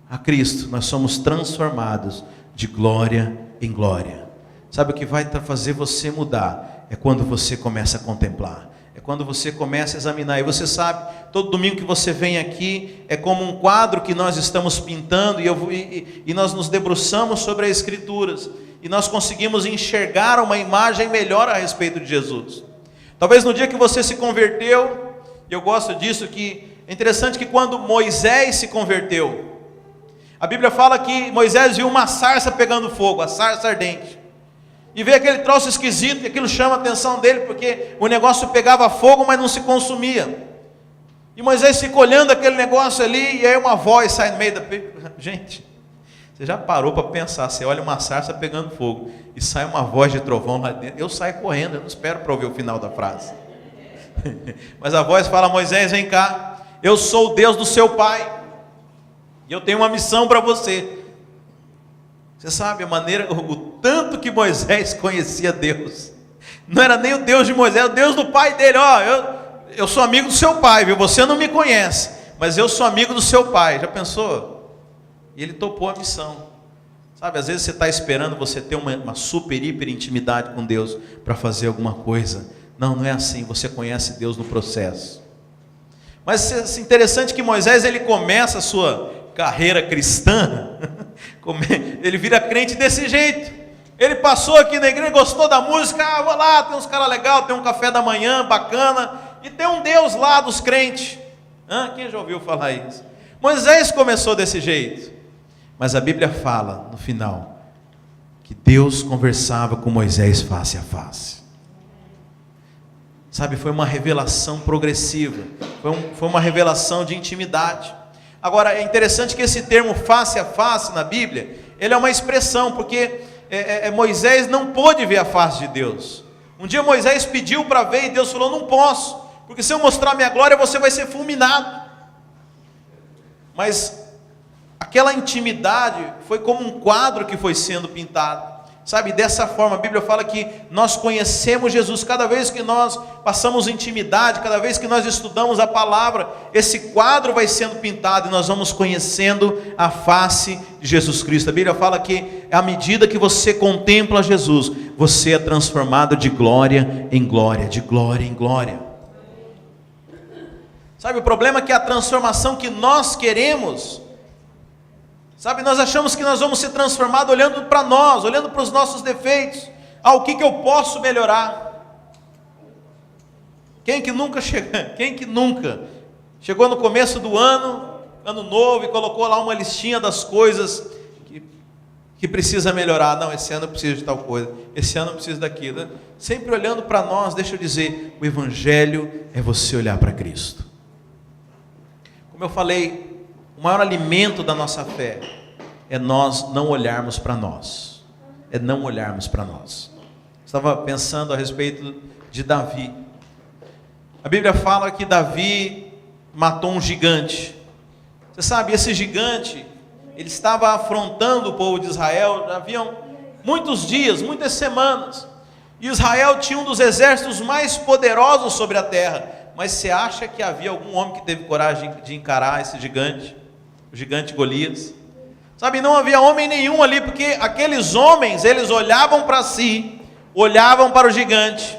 a Cristo, nós somos transformados de glória em glória. Sabe o que vai fazer você mudar? É quando você começa a contemplar. É quando você começa a examinar. E você sabe, todo domingo que você vem aqui, é como um quadro que nós estamos pintando, e nós nos debruçamos sobre as Escrituras. E nós conseguimos enxergar uma imagem melhor a respeito de Jesus. Talvez no dia que você se converteu, e eu gosto disso, que é interessante que quando Moisés se converteu, a Bíblia fala que Moisés viu uma sarça pegando fogo, a sarça ardente. E veio aquele troço esquisito, e aquilo chama a atenção dele, porque o negócio pegava fogo, mas não se consumia. E Moisés fica olhando aquele negócio ali, e aí uma voz sai no meio da... Gente, Você já parou para pensar, você olha uma sarça pegando fogo e sai uma voz de trovão lá dentro, eu saio correndo, eu não espero para ouvir o final da frase. Mas a voz fala: Moisés, vem cá, eu sou o Deus do seu pai, e eu tenho uma missão para você. Você sabe a maneira, o tanto que Moisés conhecia Deus. Não era nem o Deus de Moisés, era o Deus do pai dele. Eu sou amigo do seu pai, viu? Você não me conhece, mas eu sou amigo do seu pai. Já pensou? E ele topou a missão. Sabe, às vezes você está esperando você ter uma super, hiper intimidade com Deus para fazer alguma coisa. Não é assim, você conhece Deus no processo. Mas é interessante que Moisés, ele começa a sua carreira cristã, ele vira crente desse jeito. Ele passou aqui na igreja, gostou da música, vou lá, tem uns caras legais, tem um café da manhã bacana, e tem um Deus lá dos crentes. Quem já ouviu falar isso? Moisés começou desse jeito, mas a Bíblia fala no final que Deus conversava com Moisés face a face. Sabe, foi uma revelação progressiva, foi uma revelação de intimidade. Agora, é interessante que esse termo face a face na Bíblia, ele é uma expressão, porque Moisés não pôde ver a face de Deus. Um dia Moisés pediu para ver e Deus falou: não posso, porque se eu mostrar minha glória você vai ser fulminado. Mas aquela intimidade foi como um quadro que foi sendo pintado. Sabe, dessa forma a Bíblia fala que nós conhecemos Jesus, cada vez que nós passamos intimidade, cada vez que nós estudamos a palavra, esse quadro vai sendo pintado e nós vamos conhecendo a face de Jesus Cristo. A Bíblia fala que à medida que você contempla Jesus, você é transformado de glória em glória, de glória em glória. Sabe, o problema é que a transformação que nós queremos, sabe, nós achamos que nós vamos ser transformados olhando para nós, olhando para os nossos defeitos. O que eu posso melhorar? Quem que nunca chegou no começo do ano novo, e colocou lá uma listinha das coisas que precisa melhorar? Não, esse ano eu preciso de tal coisa, esse ano eu preciso daquilo. Sempre olhando para nós. Deixa eu dizer, o Evangelho é você olhar para Cristo. Como eu falei, o maior alimento da nossa fé é nós não olharmos para nós. É não olharmos para nós. Estava pensando a respeito de Davi. A Bíblia fala que Davi matou um gigante. Você sabe, esse gigante, ele estava afrontando o povo de Israel. Já haviam muitos dias, muitas semanas. E Israel tinha um dos exércitos mais poderosos sobre a terra. Mas você acha que havia algum homem que teve coragem de encarar esse gigante? O gigante Golias? Sabe, não havia homem nenhum ali, porque aqueles homens, eles olhavam para si, olhavam para o gigante,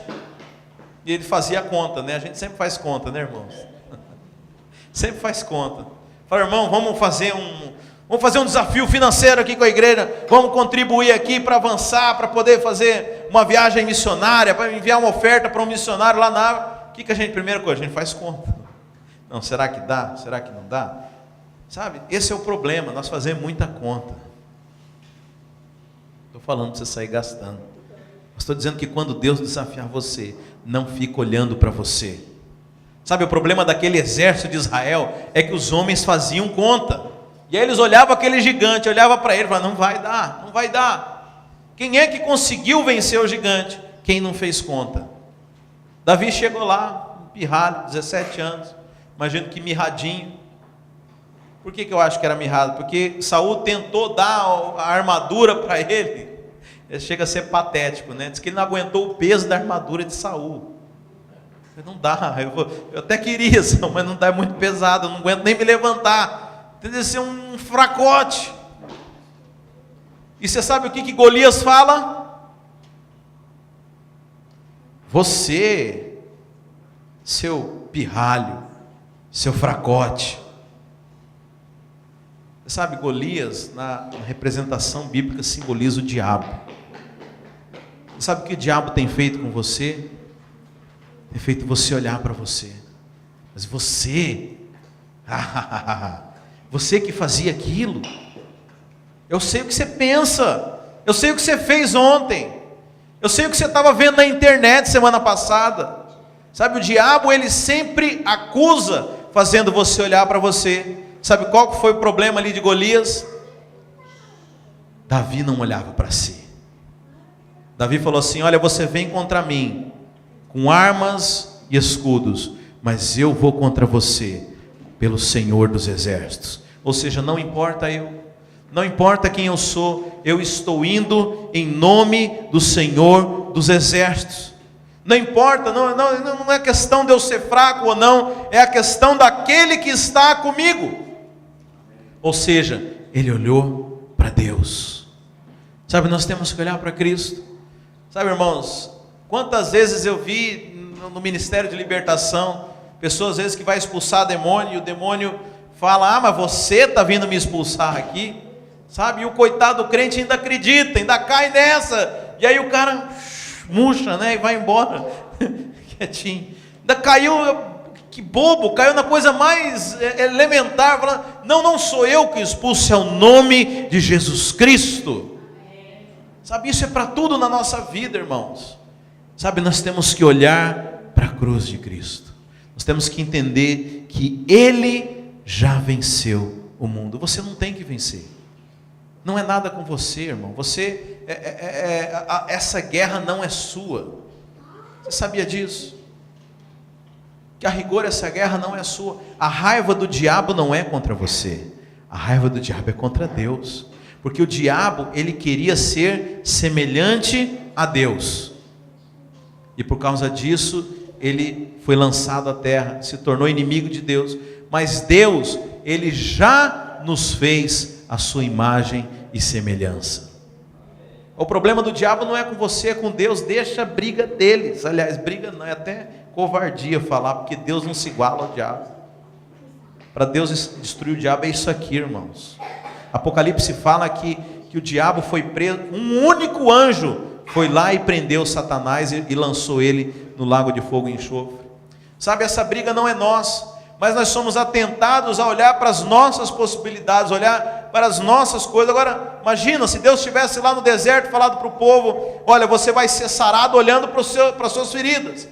e ele fazia conta, né? A gente sempre faz conta, né, irmãos? Sempre faz conta. Fala: irmão, vamos fazer um desafio financeiro aqui com a igreja, vamos contribuir aqui para avançar, para poder fazer uma viagem missionária, para enviar uma oferta para um missionário lá na área. O que a gente, primeira coisa, a gente faz conta. Não, será que dá? Será que não dá? Sabe, esse é o problema, nós fazemos muita conta. Estou falando para você sair gastando. Estou dizendo que quando Deus desafiar você, não fica olhando para você. Sabe, o problema daquele exército de Israel é que os homens faziam conta. E aí eles olhavam aquele gigante, olhavam para ele e falavam: não vai dar, não vai dar. Quem é que conseguiu vencer o gigante? Quem não fez conta. Davi chegou lá, um pirralho, 17 anos, imagino que mirradinho. Por que eu acho que era mirrado? Porque Saul tentou dar a armadura para ele. Ele chega a ser patético, né? Diz que ele não aguentou o peso da armadura de Saul. Não dá, eu até queria, mas não dá, é muito pesado, eu não aguento nem me levantar. Tem que ser um fracote. E você sabe o que Golias fala? Você, seu pirralho, seu fracote. Você sabe, Golias, na representação bíblica, simboliza o diabo. Você sabe o que o diabo tem feito com você? Tem feito você olhar para você. Mas você, você que fazia aquilo, eu sei o que você pensa, eu sei o que você fez ontem, eu sei o que você estava vendo na internet semana passada. Sabe, o diabo, ele sempre acusa, fazendo você olhar para você. Sabe qual foi o problema ali de Golias? Davi não olhava para si. Davi falou assim: olha, você vem contra mim com armas e escudos, mas eu vou contra você pelo Senhor dos exércitos. Ou seja, não importa não importa quem eu sou, eu estou indo em nome do Senhor dos exércitos. Não importa, não é questão de eu ser fraco ou não, é a questão daquele que está comigo. Ou seja, ele olhou para Deus. Sabe, nós temos que olhar para Cristo. Sabe, irmãos, quantas vezes eu vi no ministério de libertação, pessoas às vezes que vai expulsar demônio, e o demônio fala: mas você está vindo me expulsar aqui, sabe, e o coitado do crente ainda acredita, ainda cai nessa, e aí o cara murcha, né, e vai embora, quietinho, ainda caiu, que bobo, caiu na coisa mais elementar, falando: não sou eu que expulso, é o nome de Jesus Cristo. Sabe, isso é para tudo na nossa vida, irmãos. Sabe, nós temos que olhar para a cruz de Cristo. Nós temos que entender que Ele já venceu o mundo. Você não tem que vencer. Não é nada com você, irmão. Você, essa guerra não é sua. Você sabia disso? Que a rigor essa guerra não é sua. A raiva do diabo não é contra você. A raiva do diabo é contra Deus. Porque o diabo, ele queria ser semelhante a Deus. E por causa disso, ele foi lançado à terra, se tornou inimigo de Deus. Mas Deus, ele já nos fez a sua imagem e semelhança. O problema do diabo não é com você, é com Deus. Deixa a briga deles. Aliás, briga não, é até covardia falar, porque Deus não se iguala ao diabo. Para Deus destruir o diabo é isso aqui, irmãos. Apocalipse fala que o diabo foi preso, um único anjo foi lá e prendeu Satanás e lançou ele no lago de fogo e enxofre. Sabe, essa briga não é nossa, mas nós somos atentados a olhar para as nossas possibilidades, olhar para as nossas coisas. Agora, imagina se Deus estivesse lá no deserto falado para o povo: olha, você vai ser sarado olhando para as suas feridas.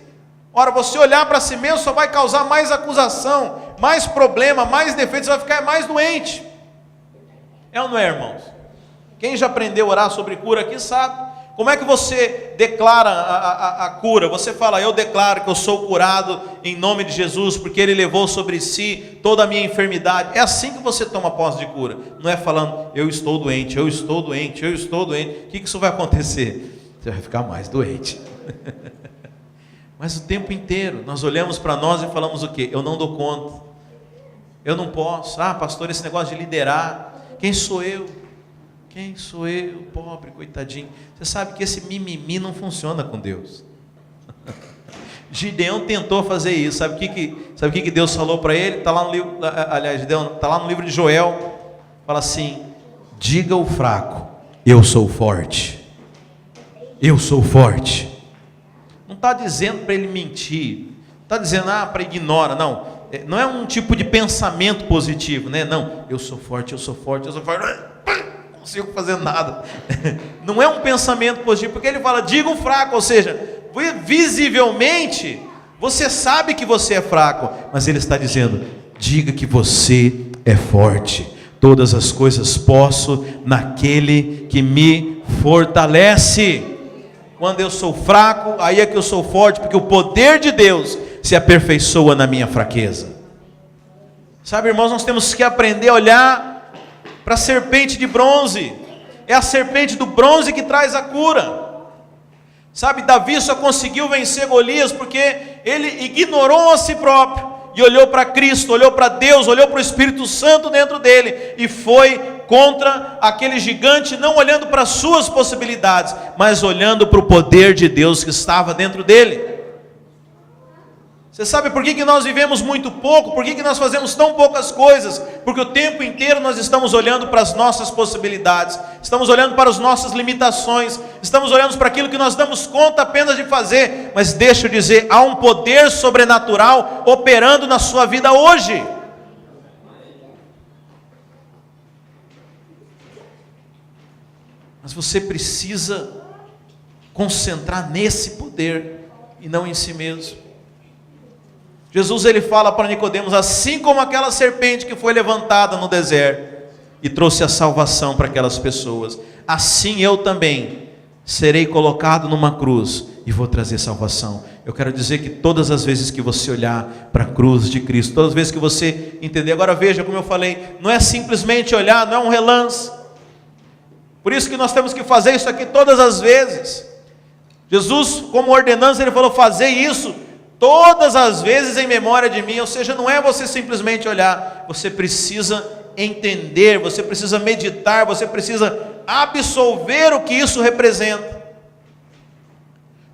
Ora, você olhar para si mesmo só vai causar mais acusação, mais problema, mais defeitos, você vai ficar mais doente. É ou não é, irmãos? Quem já aprendeu a orar sobre cura aqui sabe. Como é que você declara a cura? Você fala: eu declaro que eu sou curado em nome de Jesus, porque Ele levou sobre si toda a minha enfermidade. É assim que você toma posse de cura. Não é falando: eu estou doente, eu estou doente, eu estou doente. O que isso vai acontecer? Você vai ficar mais doente. Mas o tempo inteiro nós olhamos para nós e falamos o quê? Eu não dou conta, eu não posso. Pastor, esse negócio de liderar, quem sou eu? Quem sou eu, pobre, coitadinho? Você sabe que esse mimimi não funciona com Deus. Gideão tentou fazer isso. Sabe o que Deus falou para ele? Está lá no livro, aliás, Gideão, está lá no livro de Joel. Fala assim: diga ao fraco, eu sou forte. Eu sou forte. Não está dizendo para ele mentir. Não está dizendo para ignorar. Não é um tipo de pensamento positivo, né? Não, eu sou forte, eu sou forte, eu sou forte. Não consigo fazer nada. Não é um pensamento positivo, porque ele fala: diga o fraco, ou seja, visivelmente você sabe que você é fraco, mas ele está dizendo: diga que você é forte. Todas as coisas posso naquele que me fortalece. Quando eu sou fraco, aí é que eu sou forte, porque o poder de Deus se aperfeiçoa na minha fraqueza. Sabe, irmãos, nós temos que aprender a olhar para a serpente de bronze. É a serpente do bronze que traz a cura. Sabe, Davi só conseguiu vencer Golias porque ele ignorou a si próprio e olhou para Cristo, olhou para Deus, olhou para o Espírito Santo dentro dele e foi contra aquele gigante, não olhando para as suas possibilidades, mas olhando para o poder de Deus que estava dentro dele. Você sabe por que nós vivemos muito pouco? Por que nós fazemos tão poucas coisas? Porque o tempo inteiro nós estamos olhando para as nossas possibilidades, estamos olhando para as nossas limitações, estamos olhando para aquilo que nós damos conta apenas de fazer. Mas deixa eu dizer, há um poder sobrenatural operando na sua vida hoje. Mas você precisa concentrar nesse poder e não em si mesmo. Jesus, ele fala para Nicodemos: assim como aquela serpente que foi levantada no deserto, e trouxe a salvação para aquelas pessoas. Assim eu também serei colocado numa cruz e vou trazer salvação. Eu quero dizer que todas as vezes que você olhar para a cruz de Cristo, todas as vezes que você entender, agora veja como eu falei, não é simplesmente olhar, não é um relance. Por isso que nós temos que fazer isso aqui todas as vezes. Jesus, como ordenança, ele falou: fazer isso todas as vezes em memória de mim. Ou seja, não é você simplesmente olhar, você precisa entender, você precisa meditar, você precisa absorver o que isso representa.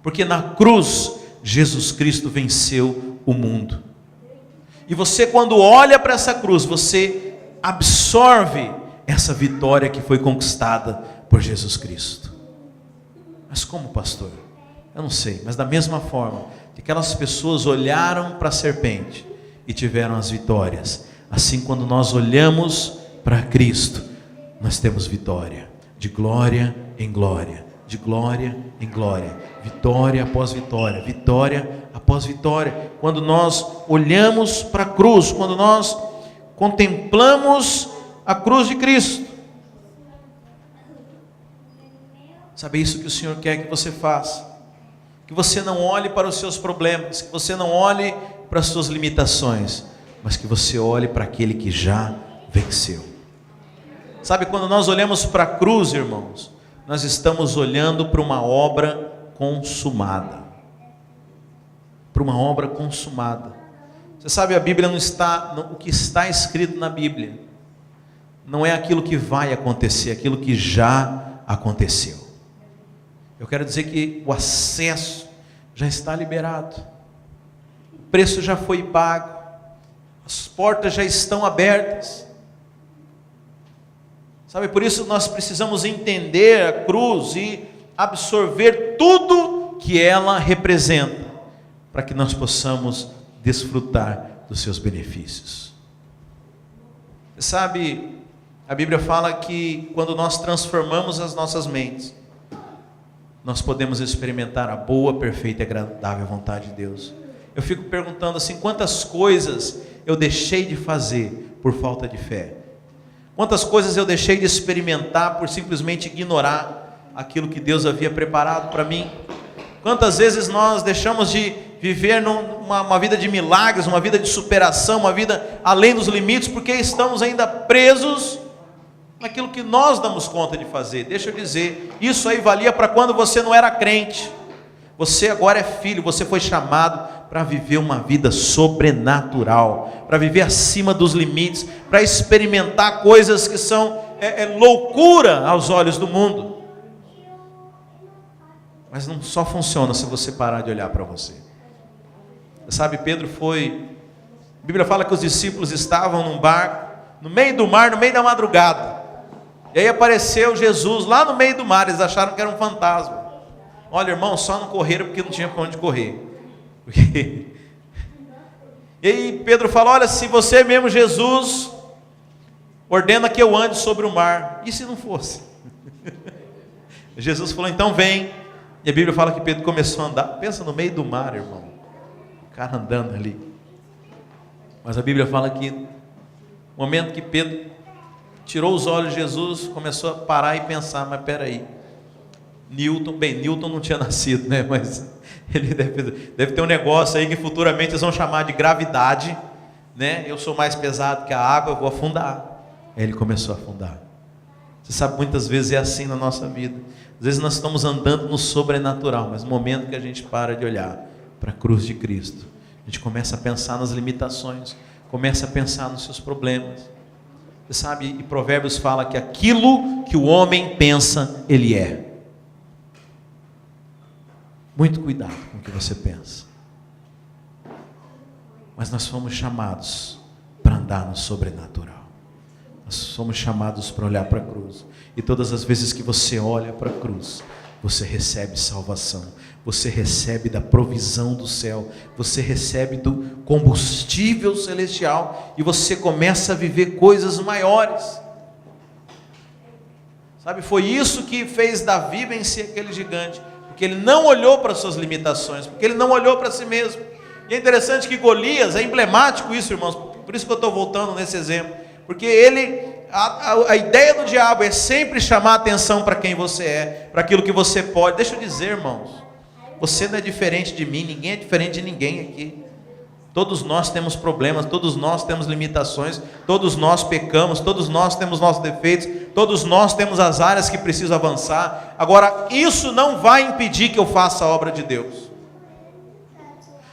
Porque na cruz, Jesus Cristo venceu o mundo. E você, quando olha para essa cruz, você absorve essa vitória que foi conquistada por Jesus Cristo. Mas como, pastor? Eu não sei, mas da mesma forma que aquelas pessoas olharam para a serpente e tiveram as vitórias, assim quando nós olhamos para Cristo, nós temos vitória, de glória em glória, de glória em glória, vitória após vitória, vitória após vitória. Quando nós olhamos para a cruz, quando nós contemplamos a cruz de Cristo, sabe, isso que o Senhor quer que você faça. Que você não olhe para os seus problemas, que você não olhe para as suas limitações, mas que você olhe para aquele que já venceu. Sabe, quando nós olhamos para a cruz, irmãos, nós estamos olhando para uma obra consumada. Para uma obra consumada. Você sabe, a Bíblia não está, o que está escrito na Bíblia não é aquilo que vai acontecer, é aquilo que já aconteceu. Eu quero dizer que o acesso já está liberado, o preço já foi pago, as portas já estão abertas. Sabe, por isso nós precisamos entender a cruz e absorver tudo que ela representa, para que nós possamos desfrutar dos seus benefícios. Você sabe, a Bíblia fala que quando nós transformamos as nossas mentes, nós podemos experimentar a boa, perfeita e agradável vontade de Deus. Eu fico perguntando assim, quantas coisas eu deixei de fazer por falta de fé? Quantas coisas eu deixei de experimentar por simplesmente ignorar aquilo que Deus havia preparado para mim? Quantas vezes nós deixamos de viver uma vida de milagres, uma vida de superação, uma vida além dos limites, porque estamos ainda presos naquilo que nós damos conta de fazer? Deixa eu dizer, isso aí valia para quando você não era crente. Você agora é filho, você foi chamado para viver uma vida sobrenatural, para viver acima dos limites, para experimentar coisas que são loucura aos olhos do mundo. Mas não só funciona se você parar de olhar para você. Você sabe, Pedro foi... A Bíblia fala que os discípulos estavam num barco, no meio do mar, no meio da madrugada. E aí apareceu Jesus lá no meio do mar. Eles acharam que era um fantasma. Olha, irmão, só não correram porque não tinha para onde correr. E aí Pedro falou: olha, se você mesmo, Jesus, ordena que eu ande sobre o mar. E se não fosse? Jesus falou: então vem. E a Bíblia fala que Pedro começou a andar. Pensa no meio do mar, irmão, o cara andando ali. Mas a Bíblia fala que no momento que Pedro tirou os olhos de Jesus, começou a parar e pensar: mas peraí, Newton não tinha nascido, né? Mas ele deve ter um negócio aí que futuramente eles vão chamar de gravidade, né? Eu sou mais pesado que a água, eu vou afundar. Aí ele começou a afundar. Você sabe, muitas vezes é assim na nossa vida. Às vezes nós estamos andando no sobrenatural, mas no momento que a gente para de olhar para a cruz de Cristo, a gente começa a pensar nas limitações, começa a pensar nos seus problemas. Você sabe, e Provérbios fala que aquilo que o homem pensa, ele é. Muito cuidado com o que você pensa. Mas nós fomos chamados para andar no sobrenatural. Nós somos chamados para olhar para a cruz. E todas as vezes que você olha para a cruz, você recebe salvação, você recebe da provisão do céu, você recebe do combustível celestial, e você começa a viver coisas maiores. Sabe, foi isso que fez Davi vencer aquele gigante, porque ele não olhou para as suas limitações, porque ele não olhou para si mesmo. E é interessante que Golias, é emblemático isso, irmãos, por isso que eu estou voltando nesse exemplo, porque ele A ideia do diabo é sempre chamar a atenção para quem você é, para aquilo que você pode. Deixa eu dizer, irmãos, você não é diferente de mim, ninguém é diferente de ninguém aqui. Todos nós temos problemas, todos nós temos limitações, todos nós pecamos, todos nós temos nossos defeitos, todos nós temos as áreas que precisam avançar. Agora, isso não vai impedir que eu faça a obra de Deus.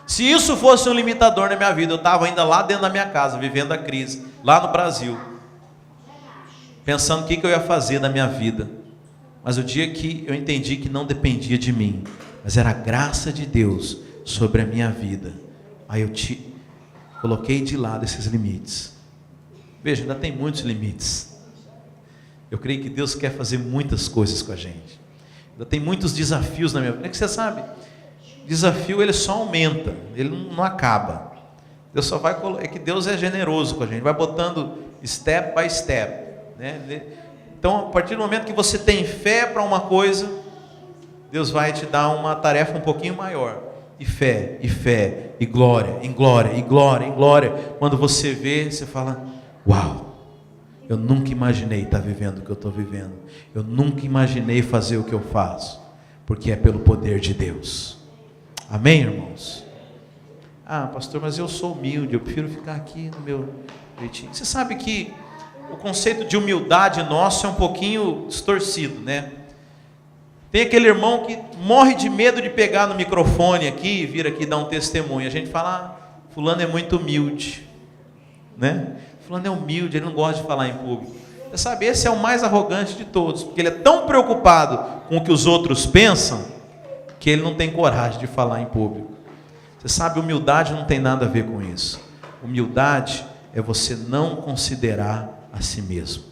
Se isso fosse um limitador na minha vida, eu estava ainda lá dentro da minha casa, vivendo a crise, lá no Brasil, pensando o que eu ia fazer da minha vida. Mas o dia que eu entendi que não dependia de mim, mas era a graça de Deus sobre a minha vida, aí eu coloquei de lado esses limites. Veja, ainda tem muitos limites. Eu creio que Deus quer fazer muitas coisas com a gente. Ainda tem muitos desafios na minha vida. É que você sabe, desafio ele só aumenta, ele não acaba. Deus só vai, é que Deus é generoso com a gente, vai botando step by step, né? Então, a partir do momento que você tem fé para uma coisa, Deus vai te dar uma tarefa um pouquinho maior. E fé, e glória, em glória, e glória, em glória. Quando você vê, você fala: uau, eu nunca imaginei estar vivendo o que eu estou vivendo. Eu nunca imaginei fazer o que eu faço, porque é pelo poder de Deus. Amém, irmãos? Ah, pastor, mas eu sou humilde, eu prefiro ficar aqui no meu jeitinho. Você sabe que o conceito de humildade nosso é um pouquinho distorcido, né? Tem aquele irmão que morre de medo de pegar no microfone aqui e vir aqui dar um testemunho. A gente fala: ah, fulano é muito humilde, né? Fulano é humilde, ele não gosta de falar em público. Você sabe, esse é o mais arrogante de todos, porque ele é tão preocupado com o que os outros pensam, que ele não tem coragem de falar em público. Você sabe, humildade não tem nada a ver com isso. Humildade é você não considerar a si mesmo.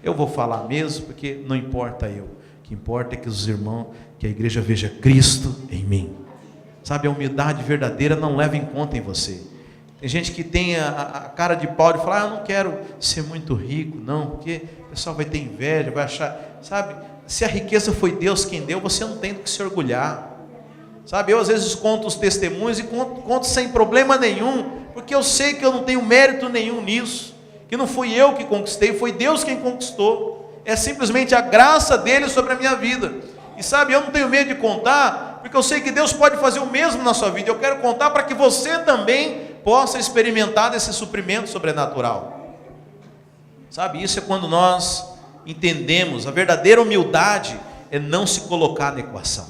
Eu vou falar mesmo, porque não importa eu. O que importa é que os irmãos, que a igreja veja Cristo em mim. Sabe, a humildade verdadeira não leva em conta em você. Tem gente que tem a cara de pau de falar: ah, eu não quero ser muito rico, não, porque o pessoal vai ter inveja, vai achar, sabe, se a riqueza foi Deus quem deu, você não tem do que se orgulhar. Sabe, eu às vezes conto os testemunhos e conto sem problema nenhum, porque eu sei que eu não tenho mérito nenhum nisso, que não fui eu que conquistei, foi Deus quem conquistou. É simplesmente a graça dele sobre a minha vida. E sabe, eu não tenho medo de contar, porque eu sei que Deus pode fazer o mesmo na sua vida. Eu quero contar para que você também possa experimentar desse suprimento sobrenatural. Sabe, isso é quando nós entendemos, a verdadeira humildade é não se colocar na equação.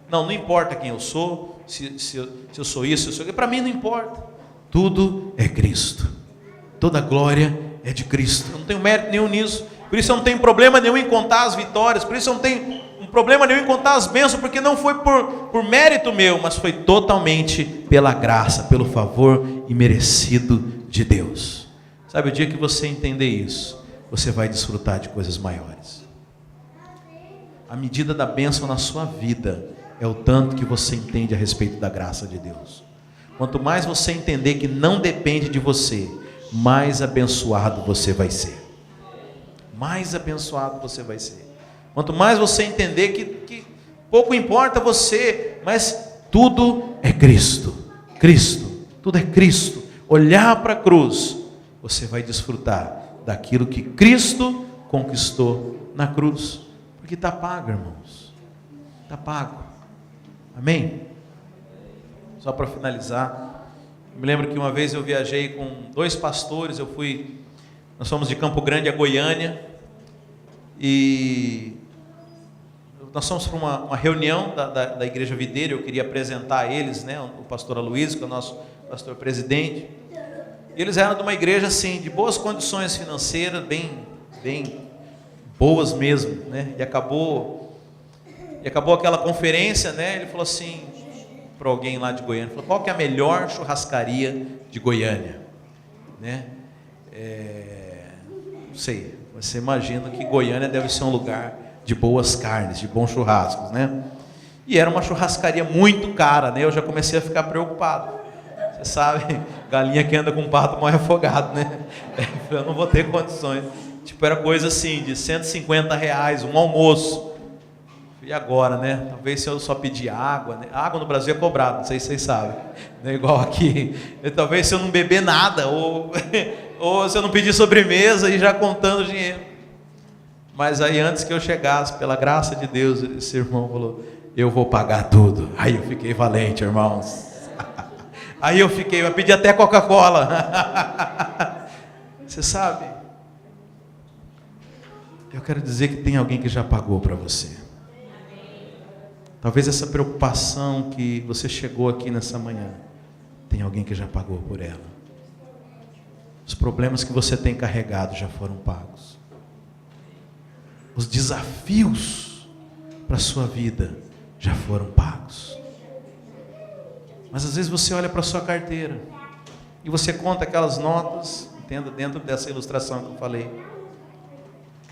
Não importa quem eu sou, se eu sou isso, se eu sou aquilo, para mim não importa. Tudo é Cristo. Toda glória é de Cristo. Eu não tenho mérito nenhum nisso. Por isso eu não tenho problema nenhum em contar as vitórias. Por isso eu não tenho problema nenhum em contar as bênçãos, porque não foi por mérito meu, mas foi totalmente pela graça, pelo favor imerecido de Deus. Sabe, o dia que você entender isso, você vai desfrutar de coisas maiores. A medida da bênção na sua vida é o tanto que você entende a respeito da graça de Deus. Quanto mais você entender que não depende de você, mais abençoado você vai ser. Mais abençoado você vai ser. Quanto mais você entender que pouco importa você, mas tudo é Cristo. Cristo, tudo é Cristo. Olhar para a cruz, você vai desfrutar daquilo que Cristo conquistou na cruz. Porque está pago, irmãos. Está pago. Amém? Só para finalizar, me lembro que uma vez eu viajei com 2 pastores, nós fomos de Campo Grande a Goiânia, e nós fomos para uma reunião da Igreja Videira. Eu queria apresentar a eles, né, o pastor Aloysio, que é o nosso pastor presidente, e eles eram de uma igreja assim, de boas condições financeiras, bem boas mesmo, né? E acabou aquela conferência, né? Ele falou assim para alguém lá de Goiânia, falou: qual que é a melhor churrascaria de Goiânia, né? Não sei, você imagina que Goiânia deve ser um lugar de boas carnes, de bons churrascos, né? E era uma churrascaria muito cara, né? Eu já comecei a ficar preocupado. Você sabe, galinha que anda com pato morre afogado, né? Eu não vou ter condições. Tipo, era coisa assim, de R$150, um almoço. E agora, né? Talvez se eu só pedir água, né? A água no Brasil é cobrada, não sei se vocês sabem. Não é igual aqui. Talvez se eu não beber nada, ou Ou se eu não pedir sobremesa e já contando o dinheiro. Mas aí antes que eu chegasse, pela graça de Deus, esse irmão falou: eu vou pagar tudo. Aí eu fiquei valente, irmãos. Aí eu pedi até Coca-Cola. Você sabe? Eu quero dizer que tem alguém que já pagou para você. Talvez essa preocupação que você chegou aqui nessa manhã, tem alguém que já pagou por ela. Os problemas que você tem carregado já foram pagos. Os desafios para a sua vida já foram pagos. Mas às vezes você olha para a sua carteira e você conta aquelas notas, entenda, dentro dessa ilustração que eu falei.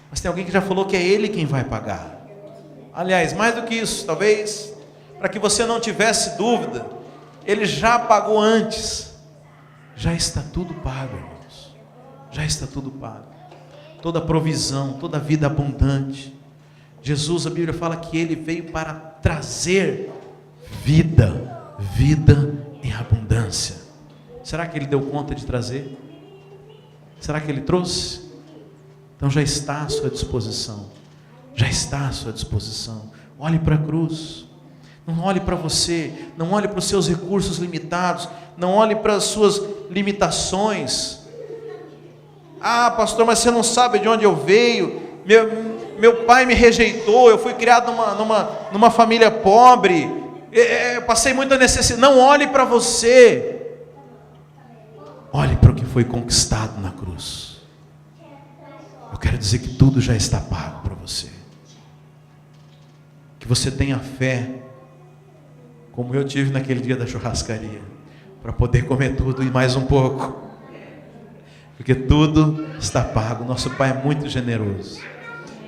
Mas tem alguém que já falou que é Ele quem vai pagar. Aliás, mais do que isso, talvez, para que você não tivesse dúvida, Ele já pagou antes. Já está tudo pago, irmãos. Já está tudo pago. Toda provisão, toda vida abundante. Jesus, a Bíblia fala que Ele veio para trazer vida em abundância. Será que Ele deu conta de trazer? Será que Ele trouxe? Então já está à sua disposição. Já está à sua disposição. Olhe para a cruz. Não olhe para você. Não olhe para os seus recursos limitados. Não olhe para as suas limitações. Ah, pastor, mas você não sabe de onde eu veio. Meu pai me rejeitou. Eu fui criado numa família pobre. Eu passei muita necessidade. Não olhe para você. Olhe para o que foi conquistado na cruz. Eu quero dizer que tudo já está pago para você. Que você tenha fé, como eu tive naquele dia da churrascaria, para poder comer tudo e mais um pouco. Porque tudo está pago. Nosso Pai é muito generoso.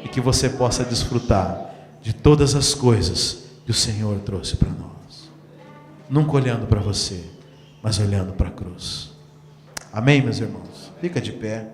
E que você possa desfrutar de todas as coisas que o Senhor trouxe para nós. Nunca olhando para você, mas olhando para a cruz. Amém, meus irmãos? Fica de pé.